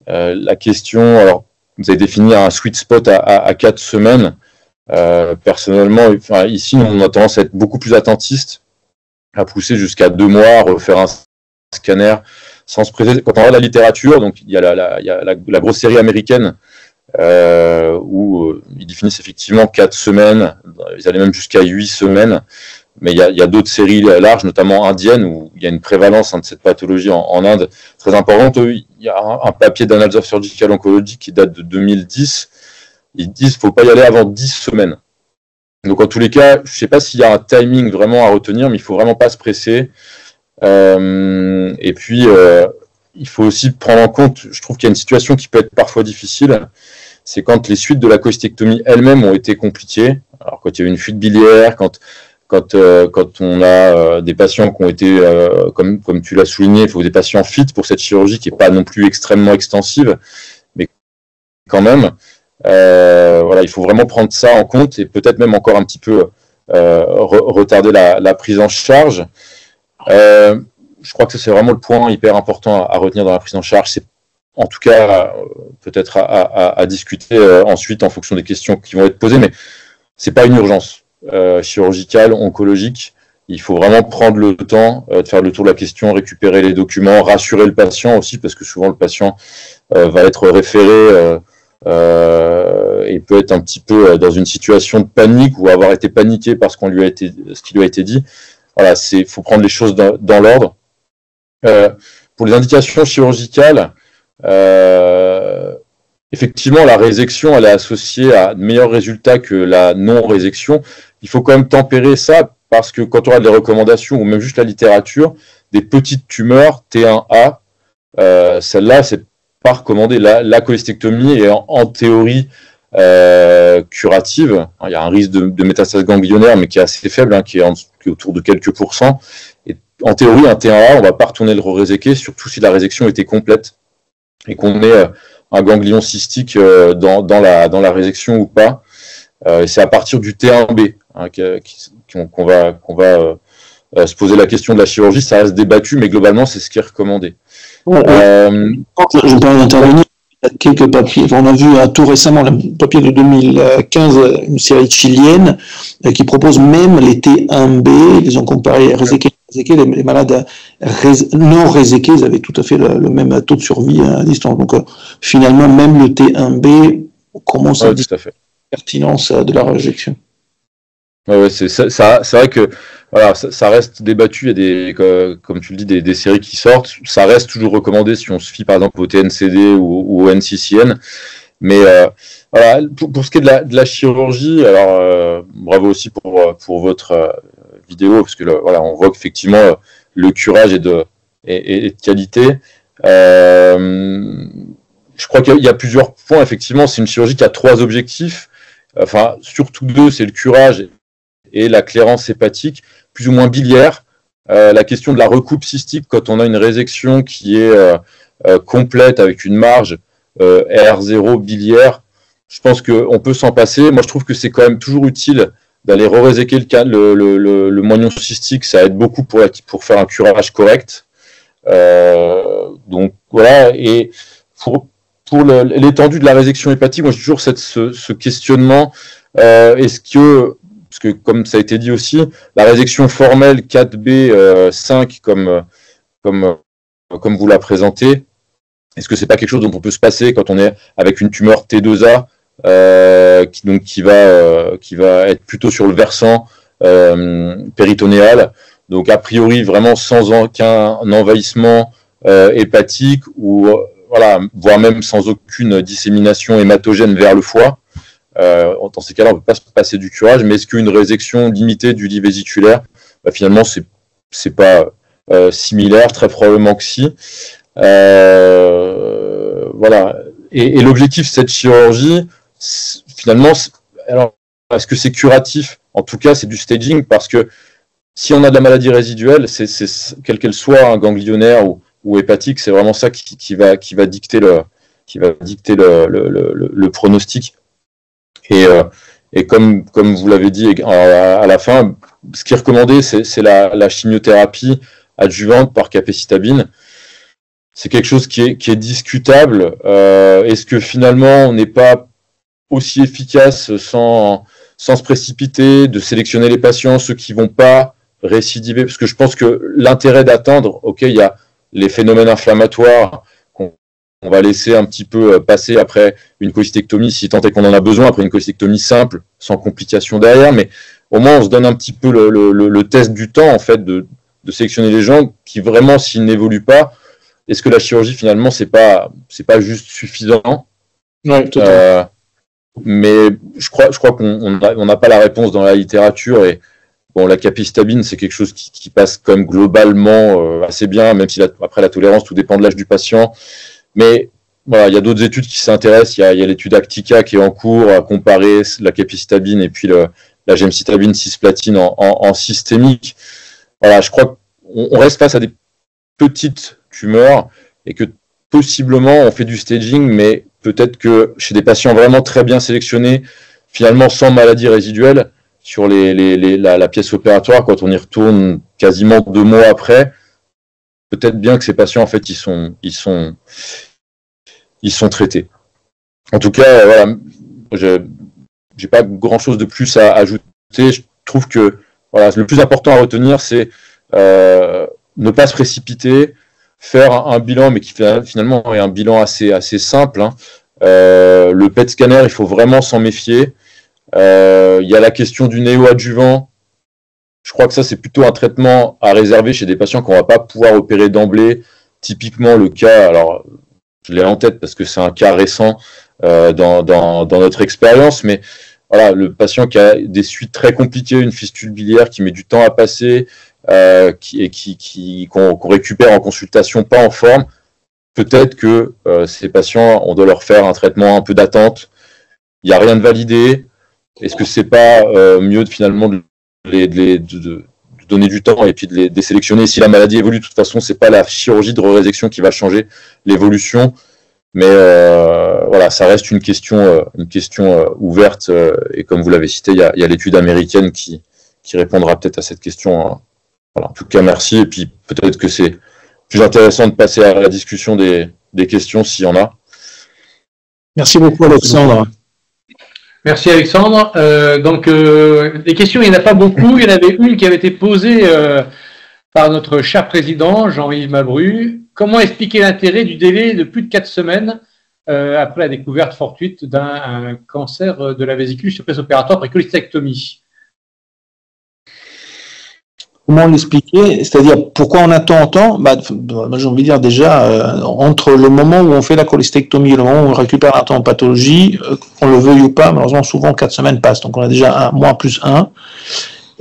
la question, alors vous avez défini un sweet spot à 4 semaines. Personnellement, ici on a tendance à être beaucoup plus attentiste, à pousser jusqu'à 2 mois, à refaire un scanner sans se presser. Quand on regarde la littérature, donc il y a la grosse série américaine où ils définissent effectivement 4 semaines, ils allaient même jusqu'à 8 semaines, mais il y a d'autres séries larges, notamment indiennes, où il y a une prévalence de cette pathologie en Inde très importante. Il y a un papier d'Annals of Surgical Oncology qui date de 2010. Ils disent qu'il ne faut pas y aller avant 10 semaines. Donc en tous les cas, je ne sais pas s'il y a un timing vraiment à retenir, mais il ne faut vraiment pas se presser. Et puis, il faut aussi prendre en compte, je trouve qu'il y a une situation qui peut être parfois difficile, c'est quand les suites de la cholecystectomie elles-mêmes ont été compliquées. Alors quand il y a eu une fuite biliaire, quand on a des patients qui ont été, comme tu l'as souligné, il faut des patients fit pour cette chirurgie qui n'est pas non plus extrêmement extensive, mais quand même, voilà, il faut vraiment prendre ça en compte et peut-être même encore un petit peu retarder la prise en charge. Je crois que c'est vraiment le point hyper important à retenir dans la prise en charge. C'est en tout cas peut-être à discuter ensuite en fonction des questions qui vont être posées, mais c'est pas une urgence chirurgicale, oncologique. Il faut vraiment prendre le temps de faire le tour de la question, récupérer les documents, rassurer le patient aussi, parce que souvent le patient va être référé et peut être un petit peu dans une situation de panique ou avoir été paniqué par ce qui lui a été dit. Voilà, faut prendre les choses dans l'ordre. Pour les indications chirurgicales, effectivement, la résection, elle est associée à de meilleurs résultats que la non-résection. Il faut quand même tempérer ça parce que quand on a des recommandations ou même juste la littérature, des petites tumeurs T1A, celle-là, c'est pas recommandé. La cholecystectomie est en théorie curative. Il y a un risque de métastase ganglionnaire, mais qui est assez faible, qui est autour de quelques pourcents. Et en théorie, un T1A, on ne va pas retourner le réséquer, surtout si la résection était complète et qu'on ait un ganglion cystique dans la résection ou pas. C'est à partir du T1B qu'on va se poser la question de la chirurgie. Ça reste débattu, mais globalement, c'est ce qui est recommandé. Je peux intervenir. Il y a quelques papiers. On a vu tout récemment le papier de 2015, une série chilienne qui propose même les T1B. Ils ont comparé réséqués. Les malades non réséqués, ils avaient tout à fait le même taux de survie à distance. Donc finalement, même le T1B commence à dire la pertinence de la réjection. Ouais, c'est vrai que voilà, ça reste débattu. Il y a comme tu le dis, des séries qui sortent. Ça reste toujours recommandé si on se fie par exemple au TNCD ou au NCCN. Mais voilà, pour ce qui est de la chirurgie, alors bravo aussi pour votre vidéo, parce que voilà, on voit qu'effectivement le curage est de qualité. Je crois qu'il y a plusieurs points. Effectivement, c'est une chirurgie qui a 3 objectifs. Enfin, surtout 2, c'est le curage et la clairance hépatique, plus ou moins biliaire. La question de la recoupe cystique, quand on a une résection qui est complète avec une marge R0 biliaire, je pense qu'on peut s'en passer. Moi, je trouve que c'est quand même toujours utile d'aller re-réséquer le moignon cystique. Ça aide beaucoup pour faire un curage correct. Donc voilà. Et pour l'étendue de la résection hépatique, moi j'ai toujours ce questionnement. Est-ce que, parce que comme ça a été dit aussi, la résection formelle 4B5 comme vous la présentez, est-ce que c'est pas quelque chose dont on peut se passer quand on est avec une tumeur T2A qui va être plutôt sur le versant péritonéal, donc a priori vraiment sans aucun envahissement hépatique ou voilà, voire même sans aucune dissémination hématogène vers le foie. Dans ces cas-là, on ne peut pas se passer du curage, mais est-ce qu'une résection limitée du lit vésiculaire, finalement, c'est pas similaire, très probablement que si. Voilà. Et l'objectif de cette chirurgie, finalement, alors, est-ce que c'est curatif? En tout cas, c'est du staging, parce que si on a de la maladie résiduelle, c'est quelle qu'elle soit, un ganglionnaire ou hépatique, c'est vraiment ça qui va dicter le pronostic. Et comme vous l'avez dit à la fin, ce qui est recommandé, c'est la chimiothérapie adjuvante par capecitabine. C'est quelque chose qui est discutable. Est-ce que finalement on n'est pas aussi efficace sans se précipiter, de sélectionner les patients, ceux qui vont pas récidiver, parce que je pense que l'intérêt d'attendre, ok, il y a les phénomènes inflammatoires qu'on va laisser un petit peu passer après une cholecystectomie, si tant est qu'on en a besoin, après une cholecystectomie simple, sans complications derrière, mais au moins on se donne un petit peu le test du temps, en fait, de sélectionner les gens qui vraiment, s'ils n'évoluent pas, est-ce que la chirurgie finalement c'est pas juste suffisant? Ouais, totalement. mais je crois qu'on n'a pas la réponse dans la littérature. Et bon, la capistabine, c'est quelque chose qui passe quand même globalement assez bien, même si après la tolérance, tout dépend de l'âge du patient. Mais voilà, il y a d'autres études qui s'intéressent. Il y a l'étude Actica qui est en cours à comparer la capistabine et puis la gemcitabine cisplatine en systémique. Voilà, je crois qu'on reste face à des petites tumeurs et que possiblement on fait du staging, mais peut-être que chez des patients vraiment très bien sélectionnés, finalement sans maladie résiduelle, sur la pièce opératoire, quand on y retourne quasiment 2 mois après, peut-être bien que ces patients, en fait, ils sont traités. En tout cas, voilà, j'ai pas grand-chose de plus à ajouter. Je trouve que voilà, le plus important à retenir, c'est ne pas se précipiter, faire un bilan, mais qui finalement est un bilan assez simple. Hein. Le PET scanner, il faut vraiment s'en méfier. Il y a la question du néoadjuvant. Je crois que ça, c'est plutôt un traitement à réserver chez des patients qu'on ne va pas pouvoir opérer d'emblée. Typiquement, le cas, alors je l'ai en tête parce que c'est un cas récent dans notre expérience, mais voilà, le patient qui a des suites très compliquées, une fistule biliaire qui met du temps à passer, qu'on récupère en consultation, pas en forme, peut-être que ces patients, on doit leur faire un traitement un peu d'attente. Il n'y a rien de validé. Est-ce que c'est pas mieux finalement de donner du temps et puis de les désélectionner? Si la maladie évolue, de toute façon, c'est pas la chirurgie de résection qui va changer l'évolution. Mais voilà, ça reste une question ouverte. Et comme vous l'avez cité, il y a l'étude américaine qui répondra peut-être à cette question. Voilà. En tout cas, merci. Et puis peut-être que c'est plus intéressant de passer à la discussion des questions s'il y en a. Merci beaucoup, Alexandre. Merci Alexandre. Donc les questions, il n'y en a pas beaucoup. Il y en avait une qui avait été posée par notre cher président Jean-Yves Mabru. Comment expliquer l'intérêt du délai de plus de 4 semaines après la découverte fortuite d'un cancer de la vésicule sur post-opératoire après cholecystectomie? Comment l'expliquer? C'est-à-dire, pourquoi on attend autant? J'ai envie de dire déjà, entre le moment où on fait la cholecystectomie et le moment où on récupère un temps en pathologie, qu'on le veuille ou pas, malheureusement, souvent 4 semaines passent. Donc, on a déjà 1 mois plus 1.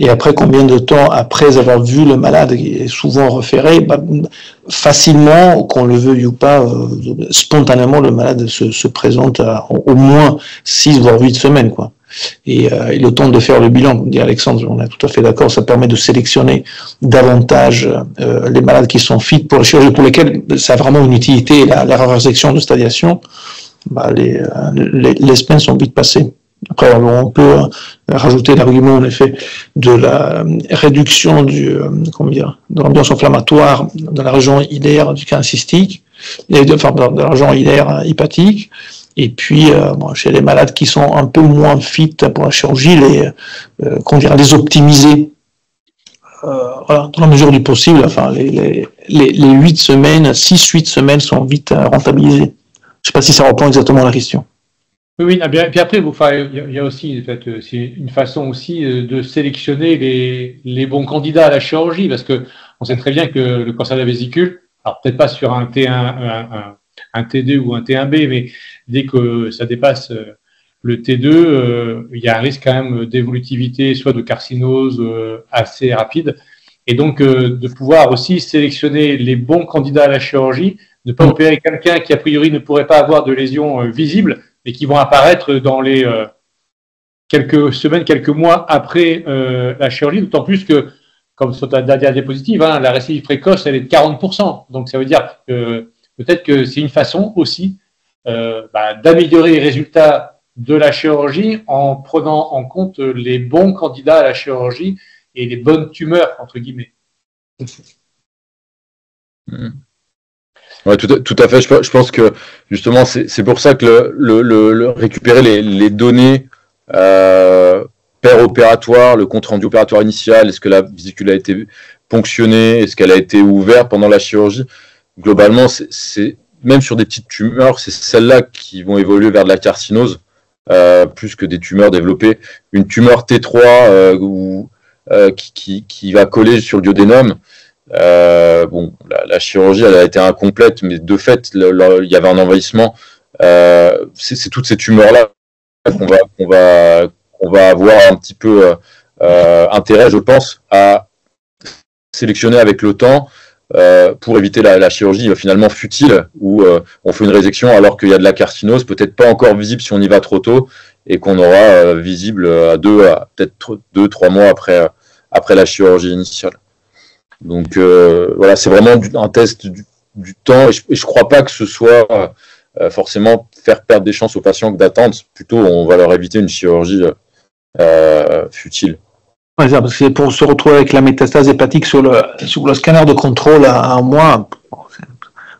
Et après, combien de temps après avoir vu le malade qui est souvent référé, facilement, qu'on le veuille ou pas, spontanément, le malade se présente à au moins 6 voire 8 semaines, quoi. Et le temps de faire le bilan, comme dit Alexandre, on est tout à fait d'accord, ça permet de sélectionner davantage les malades qui sont fit pour la chirurgie, pour lesquels ça a vraiment une utilité, la résection de stadiation, les semaines sont vite passées. Après, on peut rajouter l'argument, en effet, de la réduction de l'ambiance inflammatoire dans la région ilaire du canal cystique, dans la région ilaire hépatique. Et puis, chez les malades qui sont un peu moins fit pour la chirurgie, les optimiser, dans la mesure du possible. Enfin, les 8 semaines, 6-8 semaines sont vite rentabilisées. Je ne sais pas si ça reprend exactement la question. Oui, bien. Puis après, il y a aussi, en fait, c'est une façon aussi de sélectionner les bons candidats à la chirurgie, parce que on sait très bien que le cancer de la vésicule, alors peut-être pas sur un un T2 ou un T1B, mais dès que ça dépasse le T2, il y a un risque quand même d'évolutivité, soit de carcinose assez rapide. Et donc, de pouvoir aussi sélectionner les bons candidats à la chirurgie, ne pas opérer quelqu'un qui, a priori, ne pourrait pas avoir de lésions visibles, mais qui vont apparaître dans les quelques semaines, quelques mois après la chirurgie, d'autant plus que, comme sur la diapositive, la récidive précoce, elle est de 40%. Donc, ça veut dire que peut-être que c'est une façon aussi d'améliorer les résultats de la chirurgie en prenant en compte les bons candidats à la chirurgie et les bonnes tumeurs, entre guillemets. Ouais, tout à fait. Je pense que justement, c'est pour ça que le récupérer les données opératoire, le compte rendu opératoire initial, est-ce que la vésicule a été ponctionnée, est-ce qu'elle a été ouverte pendant la chirurgie, globalement, c'est même sur des petites tumeurs, c'est celles-là qui vont évoluer vers de la carcinose, plus que des tumeurs développées. Une tumeur T3 qui va coller sur le duodénum, la chirurgie elle a été incomplète, mais de fait il y avait un envahissement. C'est toutes ces tumeurs là qu'on va avoir un petit peu intérêt, je pense, à sélectionner avec le temps pour éviter la chirurgie finalement futile où on fait une résection alors qu'il y a de la carcinose, peut-être pas encore visible si on y va trop tôt, et qu'on aura visible peut-être 2-3 mois après la chirurgie initiale. Donc voilà, c'est vraiment un test du temps, et je crois pas que ce soit forcément faire perdre des chances aux patients que d'attendre. Plutôt, on va leur éviter une chirurgie futile. Ouais, parce que pour se retrouver avec la métastase hépatique sur le scanner de contrôle à un mois, le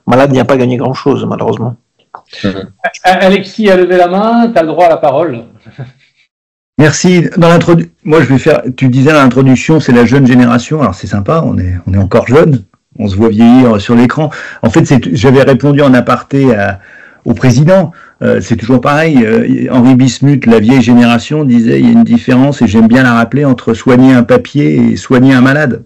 malade n'y a pas gagné grand-chose, malheureusement. Alexis a levé la main, tu as le droit à la parole. Merci. Moi, tu disais à l'introduction, c'est la jeune génération. Alors, c'est sympa, on est encore jeune. On se voit vieillir sur l'écran. En fait, j'avais répondu en aparté au président. C'est toujours pareil. Henri Bismuth, la vieille génération, disait il y a une différence, et j'aime bien la rappeler, entre soigner un papier et soigner un malade.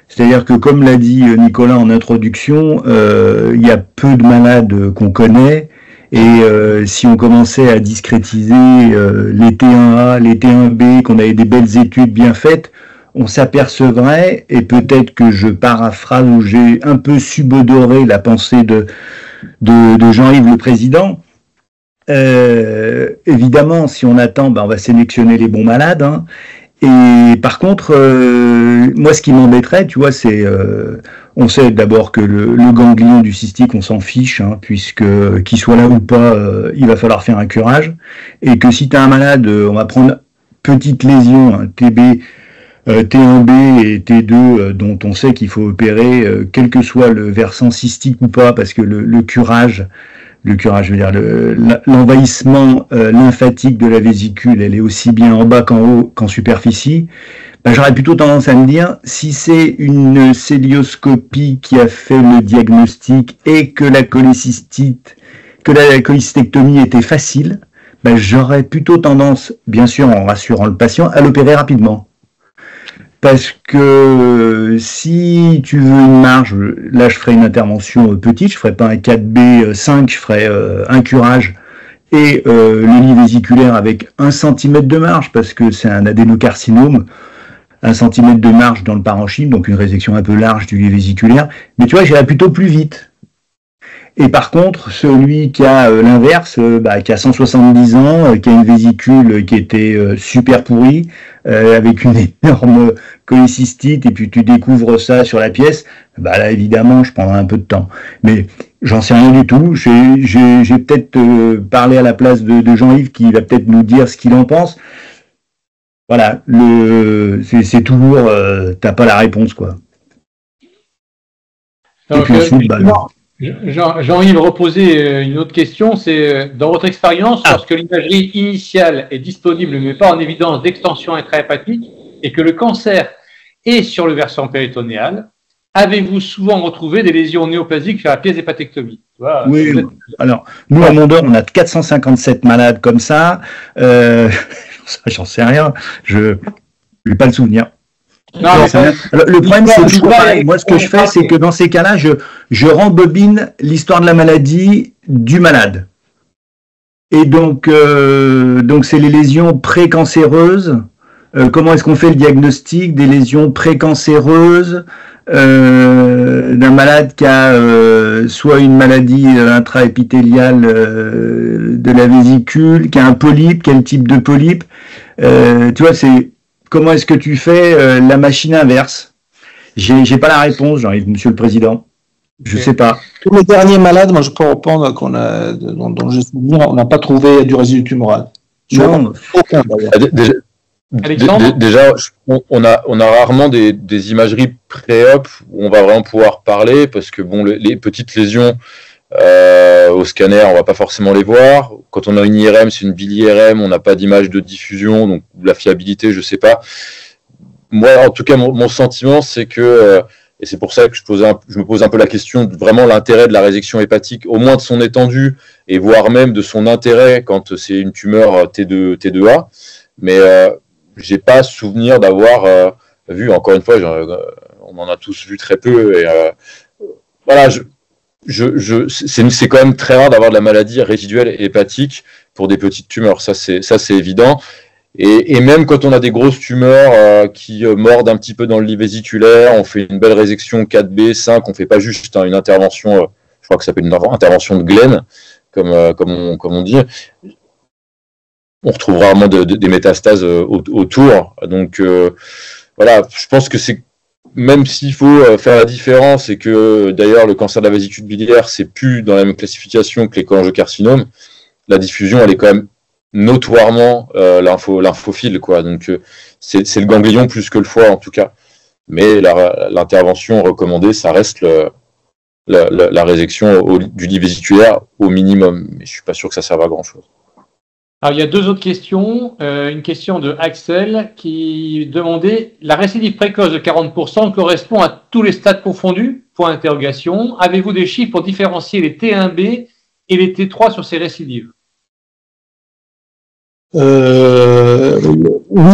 C'est-à-dire que, comme l'a dit Nicolas en introduction, il y a peu de malades qu'on connaît, et si on commençait à discrétiser les T1A, les T1B, qu'on avait des belles études bien faites, on s'apercevrait, et peut-être que je paraphrase ou j'ai un peu subodoré la pensée de Jean-Yves le Président. Évidemment, si on attend, on va sélectionner les bons malades. Hein. Et par contre, moi, ce qui m'embêterait, tu vois, c'est, on sait d'abord que le ganglion du cystique, on s'en fiche, hein, puisque qu'il soit là ou pas, il va falloir faire un curage. Et que si tu as un malade, on va prendre petite lésion, hein, TB, T1B et T2, dont on sait qu'il faut opérer, quel que soit le versant cystique ou pas, parce que le curage, je veux dire, l'envahissement lymphatique de la vésicule, elle est aussi bien en bas qu'en haut qu'en superficie. J'aurais plutôt tendance à me dire, si c'est une célioscopie qui a fait le diagnostic et que la cholécystéctomie était facile, j'aurais plutôt tendance, bien sûr en rassurant le patient, à l'opérer rapidement. Parce que si tu veux une marge, là je ferai une intervention petite, je ferai pas un 4B5, je ferai un curage et le lit vésiculaire avec 1 cm de marge, parce que c'est un adénocarcinome, 1 cm de marge dans le parenchyme, donc une résection un peu large du lit vésiculaire, mais tu vois, j'irai plutôt plus vite. Et par contre, celui qui a l'inverse, qui a 170 ans, qui a une vésicule qui était super pourrie, avec une énorme cholécystite, et puis tu découvres ça sur la pièce, là évidemment je prendrai un peu de temps. Mais j'en sais rien du tout. J'ai peut-être parlé à la place de Jean-Yves, qui va peut-être nous dire ce qu'il en pense. Voilà, c'est toujours, t'as pas la réponse, quoi. Donc, et puis ensuite, Jean-Yves reposait une autre question, c'est dans votre expérience, lorsque l'imagerie initiale est disponible mais pas en évidence d'extension intrahépatique et que le cancer est sur le versant péritonéal, avez-vous souvent retrouvé des lésions néoplasiques sur la pièce d'hépatectomie? Oui, alors nous à Mondor, on a 457 malades comme ça, j'en sais rien, je n'ai pas le souvenir. Non, alors, le problème, c'est toujours pareil. Moi, ce que je fais, c'est que dans ces cas-là, je rembobine l'histoire de la maladie du malade. Et donc c'est les lésions précancéreuses. Comment est-ce qu'on fait le diagnostic des lésions précancéreuses d'un malade qui a soit une maladie intraépithéliale de la vésicule, qui a un polype, quel type de polype? Tu vois, c'est comment est-ce que tu fais la machine inverse? J'ai pas la réponse, Jean-Yves, Monsieur le Président. Je sais pas. Tous les derniers malades, moi je peux répondre dont je souviens, on n'a pas trouvé du résidu tumoral. Non. Aucun d'ailleurs. Déjà, on a rarement des imageries pré-op où on va vraiment pouvoir parler, parce que les petites lésions au scanner, on va pas forcément les voir. Quand on a une IRM, c'est une bile-IRM, on n'a pas d'image de diffusion, donc la fiabilité, je sais pas. Moi, en tout cas, mon sentiment, c'est que, et c'est pour ça que je me pose un peu la question de vraiment l'intérêt de la résection hépatique, au moins de son étendue, et voire même de son intérêt quand c'est une tumeur T2A. Mais j'ai pas souvenir d'avoir vu, encore une fois, on en a tous vu très peu, et voilà, c'est quand même très rare d'avoir de la maladie résiduelle hépatique pour des petites tumeurs. Ça, c'est évident. Et même quand on a des grosses tumeurs qui mordent un petit peu dans le lit vésiculaire, on fait une belle résection 4B, 5, on ne fait pas juste une intervention, je crois que ça s'appelle une intervention de Glenn, comme on dit. On retrouve rarement des métastases autour. Donc voilà, je pense que c'est, même s'il faut faire la différence, et que d'ailleurs le cancer de la vésicule biliaire, c'est plus dans la même classification que les cholangiocarcinomes, la diffusion, elle est quand même notoirement lymphophile, quoi. Donc c'est le ganglion plus que le foie en tout cas. Mais l'intervention recommandée, ça reste la résection du lit vésiculaire au minimum. Mais je suis pas sûr que ça serve à grand chose. Alors, il y a deux autres questions. Une question de Axel qui demandait: la récidive précoce de 40% correspond à tous les stades confondus? Point d'interrogation. Avez-vous des chiffres pour différencier les T1B et les T3 sur ces récidives? Oui,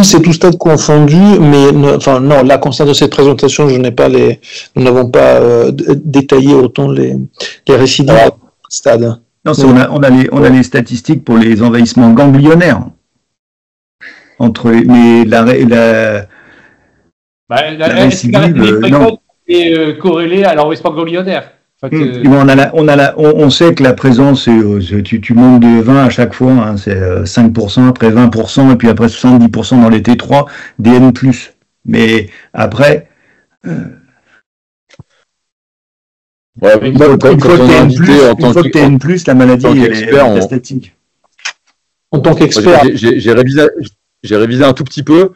c'est tout stade confondu, mais non, là, concernant cette présentation, nous n'avons pas détaillé autant les récidives à stade. Non, on a les statistiques pour les envahissements ganglionnaires. La récidive, non. est corrélée à l'envahissement ganglionnaire. En fait, on sait que la présence, tu montes de 20 à chaque fois, hein, c'est 5%, après 20%, et puis après 70% dans les T3, DN+. Mais après... une fois que tu es N+, la maladie est métastatique. En tant qu'expert... J'ai révisé un tout petit peu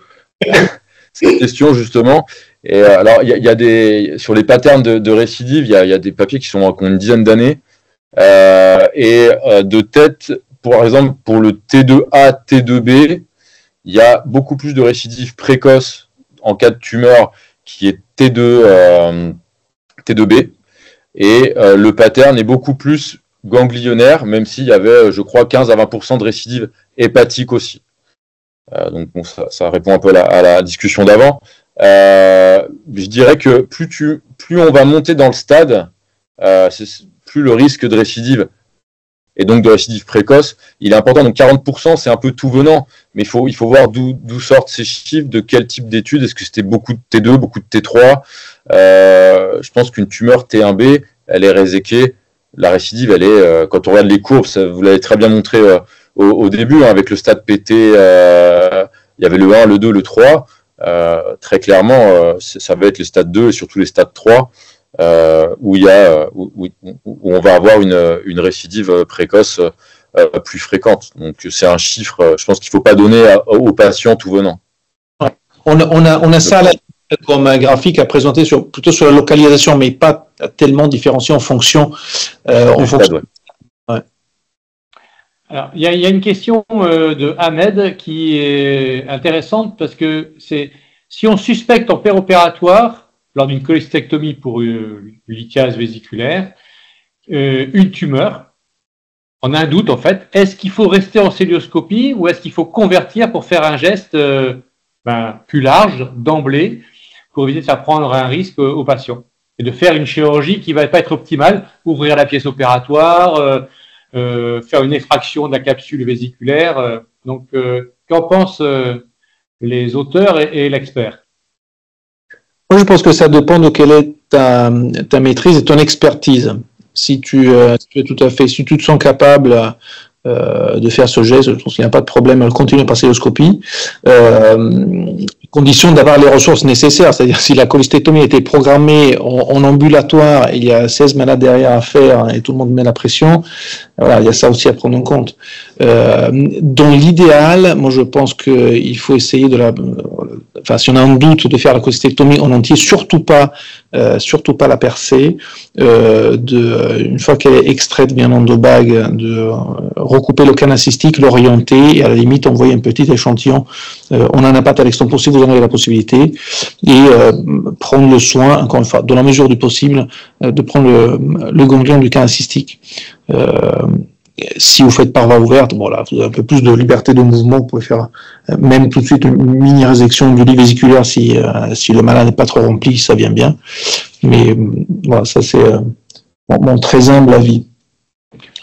cette question, justement. Et alors, il y a sur les patterns de récidive, il y a des papiers qui ont une dizaine d'années. De tête, par exemple, pour le T2A, T2B, il y a beaucoup plus de récidives précoces en cas de tumeur qui est T2B. Et le pattern est beaucoup plus ganglionnaire, même s'il y avait, je crois, 15 à 20% de récidives hépatiques aussi. Donc bon, ça répond un peu à la discussion d'avant. Je dirais que plus on va monter dans le stade, plus le risque de récidive, et donc de récidive précoce, il est important. Donc 40%, c'est un peu tout venant, mais il faut voir d'où sortent ces chiffres, de quel type d'études. Est-ce que c'était beaucoup de T2, beaucoup de T3? Je pense qu'une tumeur T1B, elle est réséquée. La récidive, elle est, quand on regarde les courbes, vous l'avez très bien montré au début, hein, avec le stade PT, il y avait le 1, le 2, le 3. Très clairement, ça va être les stades 2 et surtout les stades 3, où on va avoir une récidive précoce plus fréquente. Donc c'est un chiffre, je pense qu'il ne faut pas donner aux patients tout venant. On a ça là comme un graphique à présenter plutôt sur la localisation, mais pas tellement différencié en fonction. Ouais. Alors, il y a une question de Ahmed qui est intéressante parce que c'est si on suspecte en péropératoire, lors d'une cholecystectomie pour une lithiase vésiculaire, une tumeur, on a un doute en fait, est-ce qu'il faut rester en célioscopie ou est-ce qu'il faut convertir pour faire un geste plus large d'emblée pour éviter de faire prendre un risque aux patients et de faire une chirurgie qui ne va pas être optimale, ouvrir la pièce opératoire, faire une effraction de la capsule vésiculaire. Donc, qu'en pensent les auteurs et l'expert? Moi, je pense que ça dépend de quelle est ta maîtrise et ton expertise. Si tu te sens capable de faire ce geste, je pense qu'il n'y a pas de problème à le continuer par célioscopie. Condition d'avoir les ressources nécessaires, c'est-à-dire si la cholecystectomie était programmée en ambulatoire, il y a 16 malades derrière à faire et tout le monde met la pression, voilà, il y a ça aussi à prendre en compte. Dans l'idéal, moi je pense qu'il faut essayer si on a un doute de faire la cholecystectomie en entier, surtout pas la percer, une fois qu'elle est extraite bien en 2 bagues, de recouper le canal cystique, l'orienter et à la limite envoyer un petit échantillon en anapath à l'extempo si vous en avez la possibilité, et prendre le soin, encore une fois, dans la mesure du possible, de prendre le ganglion du canal cystique. Si vous faites par voie ouverte, bon là, vous avez un peu plus de liberté de mouvement, vous pouvez faire même tout de suite une mini résection du lit vésiculaire si le malade n'est pas trop rempli, ça vient bien. Mais voilà, ça c'est mon très humble avis.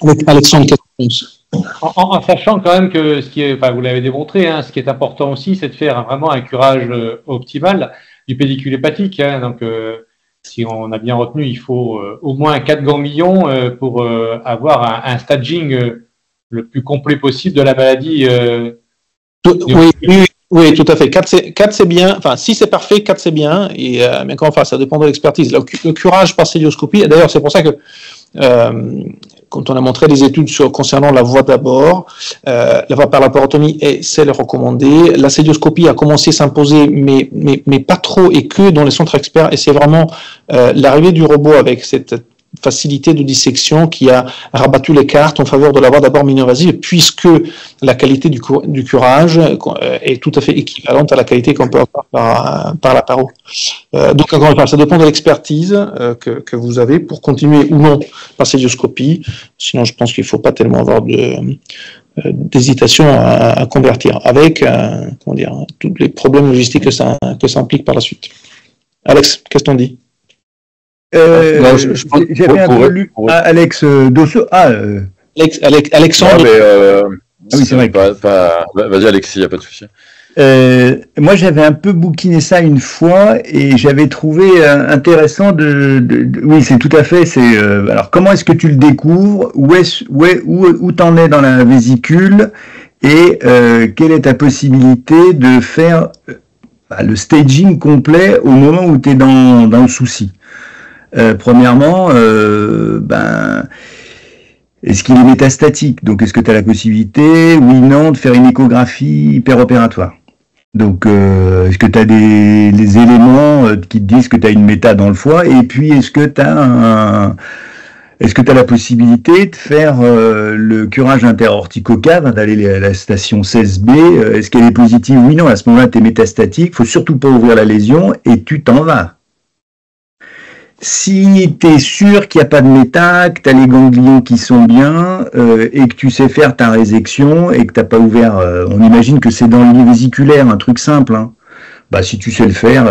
Avec Alexandre. En sachant quand même que vous l'avez démontré, hein, ce qui est important aussi, c'est de faire vraiment un curage optimal du pédicule hépatique. Hein. Donc, si on a bien retenu, il faut au moins 4 ganglions pour avoir un staging le plus complet possible de la maladie. Oui, tout à fait. 4 c'est bien. Enfin, si c'est parfait, 4 c'est bien. Et, mais encore une fois, ça dépend de l'expertise. Le curage par célioscopie, et d'ailleurs, c'est pour ça que quand on a montré des études concernant la voie d'abord, la voie par laparotomie est celle recommandée. La célioscopie a commencé à s'imposer, mais pas trop et que dans les centres experts. Et c'est vraiment l'arrivée du robot avec cette facilité de dissection qui a rabattu les cartes en faveur de la voie d'abord mini-invasive, puisque la qualité du curage est tout à fait équivalente à la qualité qu'on peut avoir par la paro. Donc encore une fois, ça dépend de l'expertise que vous avez pour continuer ou non par célioscopie. Sinon, je pense qu'il ne faut pas tellement avoir d'hésitation à convertir, avec tous les problèmes logistiques que ça implique par la suite. Alex, qu'est-ce qu'on dit? J'avais un peu lu Alex Dosso. Alexandre. Oui, c'est vrai. Vas-y, Alexis, il n'y a pas de souci. Moi, j'avais un peu bouquiné ça une fois et j'avais trouvé intéressant oui, c'est tout à fait. Alors, comment est-ce que tu le découvres? Où t'en es dans la vésicule? Et quelle est ta possibilité de faire le staging complet au moment où tu es dans le souci? Premièrement, est-ce qu'il est métastatique? Donc, est-ce que tu as la possibilité, oui, non, de faire une échographie hyperopératoire? Donc, est-ce que tu as des éléments qui te disent que tu as une méta dans le foie? Et puis, est-ce que tu as la possibilité de faire le curage interaorticocave, d'aller à la station 16B? Est-ce qu'elle est positive? Oui, non, à ce moment-là, tu es métastatique. Il faut surtout pas ouvrir la lésion et tu t'en vas. Si tu es sûr qu'il n'y a pas de méta, que tu as les ganglions qui sont bien et que tu sais faire ta résection et que tu n'as pas ouvert, on imagine que c'est dans le lit vésiculaire, un truc simple. Hein. Si tu sais le faire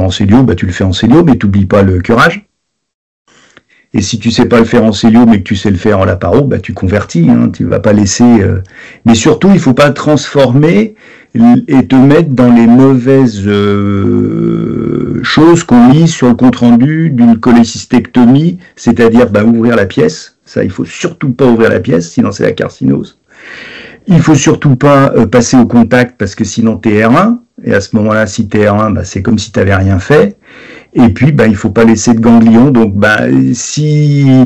en célio, tu le fais en célio, mais tu n'oublies pas le curage. Et si tu sais pas le faire en célio, mais que tu sais le faire en laparo, tu convertis. Hein, tu vas pas laisser. Mais surtout, il faut pas transformer et te mettre dans les mauvaises choses qu'on lit sur le compte rendu d'une cholécystectomie, c'est-à-dire ouvrir la pièce. Ça, il faut surtout pas ouvrir la pièce, sinon c'est la carcinose. Il faut surtout pas passer au contact parce que sinon t'es R1. Et à ce moment-là, si t'es R1, c'est comme si t'avais rien fait. Et puis, il faut pas laisser de ganglions. Donc, si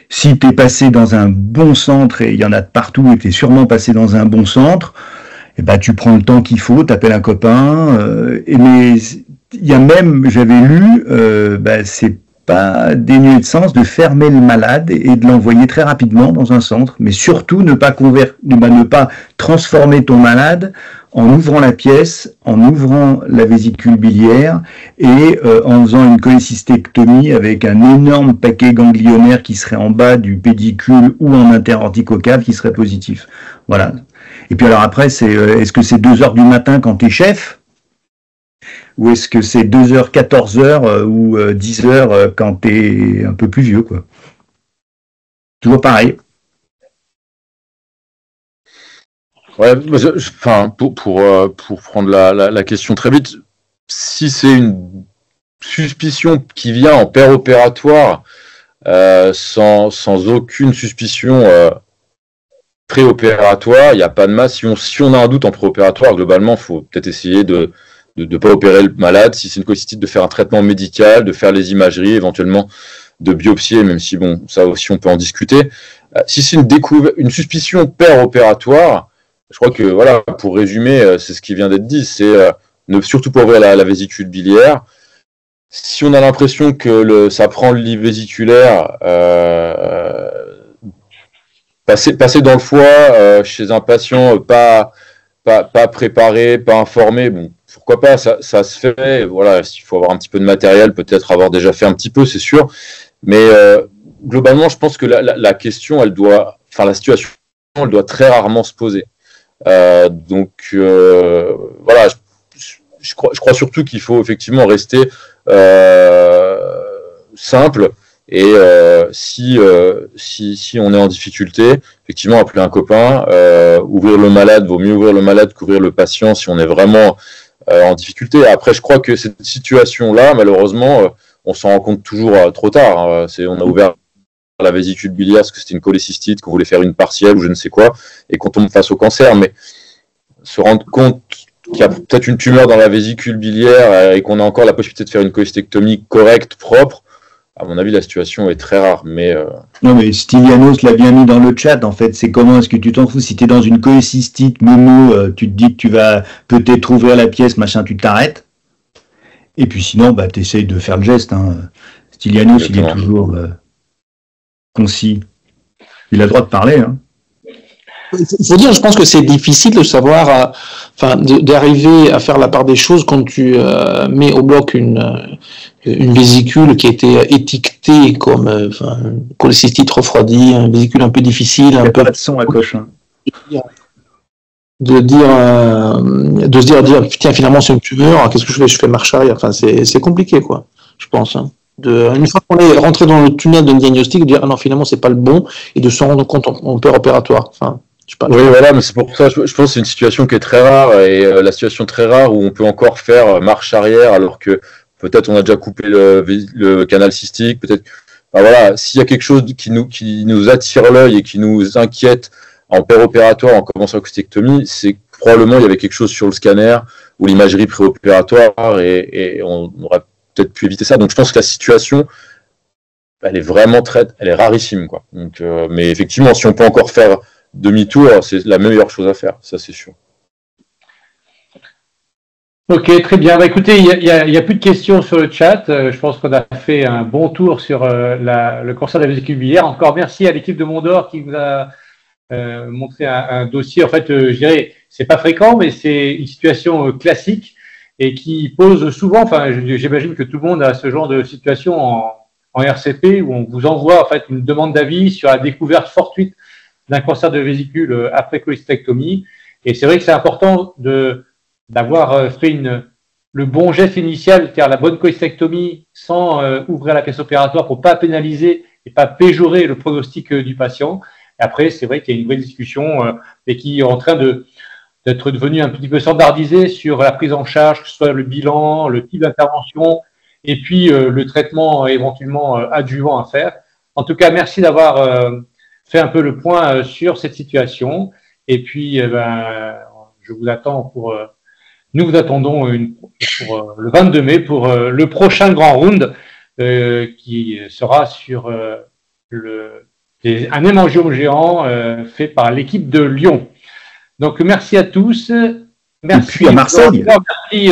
t'es passé dans un bon centre, et il y en a de partout, et t'es sûrement passé dans un bon centre, tu prends le temps qu'il faut, t'appelles un copain. Mais il y a même, j'avais lu, c'est pas dénué de sens de fermer le malade et de l'envoyer très rapidement dans un centre. Mais surtout, ne pas transformer ton malade en ouvrant la pièce, en ouvrant la vésicule biliaire et en faisant une cholécystectomie avec un énorme paquet ganglionnaire qui serait en bas du pédicule ou en interaorticocave qui serait positif. Voilà. Et puis alors après, est-ce que c'est 2h du matin quand t'es chef? Ou est-ce que c'est 2h, 14h ou 10h quand t'es un peu plus vieux, quoi? Toujours pareil. Ouais, pour prendre la question très vite, si c'est une suspicion qui vient en péropératoire sans aucune suspicion préopératoire, il n'y a pas de masse. Si on a un doute en préopératoire, globalement, il faut peut-être essayer de ne pas opérer le malade. Si c'est une cholécystite, de faire un traitement médical, de faire les imageries, éventuellement de biopsier, même si ça aussi on peut en discuter. Si c'est une suspicion péropératoire, je crois que pour résumer, c'est ce qui vient d'être dit, c'est ne surtout pas ouvrir la vésicule biliaire. Si on a l'impression que ça prend le lit vésiculaire, passer dans le foie chez un patient pas préparé, pas informé, pourquoi pas, ça se fait. Voilà, il faut avoir un petit peu de matériel, peut-être avoir déjà fait un petit peu, c'est sûr. Mais globalement, je pense que la question, la situation, elle doit très rarement se poser. Je crois surtout qu'il faut effectivement rester simple Et si on est en difficulté, effectivement, appeler un copain, ouvrir le malade, vaut mieux ouvrir le malade qu'ouvrir le patient si on est vraiment en difficulté. Après, je crois que cette situation-là, malheureusement, on s'en rend compte toujours trop tard. On a ouvert la vésicule biliaire parce que c'était une cholécystite, qu'on voulait faire une partielle ou je ne sais quoi, et qu'on tombe face au cancer. Mais se rendre compte qu'il y a peut-être une tumeur dans la vésicule biliaire et qu'on a encore la possibilité de faire une cholécystectomie correcte, propre, à mon avis, la situation est très rare. Mais Non, mais Stylianos l'a bien mis dans le chat, en fait. C'est comment est-ce que tu t'en fous? Si tu es dans une cholécystite, Momo, tu te dis que tu vas peut-être ouvrir la pièce, machin, tu t'arrêtes. Et puis sinon, bah, tu essayes de faire le geste. Hein. Stylianos, il est toujours concis. Il a le droit de parler. Hein. Il faut dire, je pense que c'est difficile de savoir, d'arriver à faire la part des choses quand tu mets au bloc une vésicule qui a été étiquetée comme cholécystite refroidie, une vésicule un peu difficile. Il n'y a pas de son à coche. Hein. De se dire, tiens, finalement, c'est une tumeur, qu'est-ce que je fais? Je fais marche arrière. Enfin, c'est compliqué, quoi, je pense. Hein. Une fois qu'on est rentré dans le tunnel d'un diagnostic, de dire, ah non, finalement, c'est pas le bon, et de se rendre compte en père opératoire. Enfin, je sais pas. Oui, voilà, mais c'est pour ça, je pense que c'est une situation qui est très rare, et la situation très rare où on peut encore faire marche arrière, alors que peut-être on a déjà coupé le canal cystique, peut-être. Enfin, voilà, s'il y a quelque chose qui nous attire l'œil et qui nous inquiète en péropératoire, en commençant la cholécystectomie, c'est que probablement il y avait quelque chose sur le scanner ou l'imagerie préopératoire et on aurait peut-être pu éviter ça. Donc je pense que la situation, elle est vraiment elle est rarissime, quoi. Donc, mais effectivement, si on peut encore faire demi-tour, c'est la meilleure chose à faire, ça c'est sûr. Ok, très bien. Bah, écoutez, il y a plus de questions sur le chat. Je pense qu'on a fait un bon tour sur le cancer de la vésicule biliaire. Encore merci à l'équipe de Mondor qui nous a montré un dossier. En fait, je dirais, c'est pas fréquent, mais c'est une situation classique et qui pose souvent. Enfin, j'imagine que tout le monde a ce genre de situation en RCP où on vous envoie en fait une demande d'avis sur la découverte fortuite d'un cancer de vésicule après cholécystectomie. Et c'est vrai que c'est important d'avoir fait le bon geste initial, c'est-à-dire la bonne cholécystectomie sans ouvrir la pièce opératoire pour pas pénaliser et pas péjorer le pronostic du patient. Et après, c'est vrai qu'il y a une vraie discussion et qui est en train d'être devenue un petit peu standardisée sur la prise en charge, que ce soit le bilan, le type d'intervention et puis le traitement éventuellement adjuvant à faire. En tout cas, merci d'avoir fait un peu le point sur cette situation. Et puis, je vous attends nous vous attendons pour le 22 mai pour le prochain grand round qui sera sur un hémangiome géant fait par l'équipe de Lyon. Donc merci à tous. Merci. Et puis à Marseille. Merci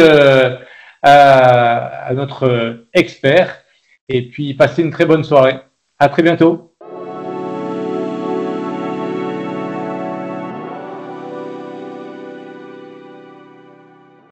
à notre expert. Et puis passez une très bonne soirée. À très bientôt.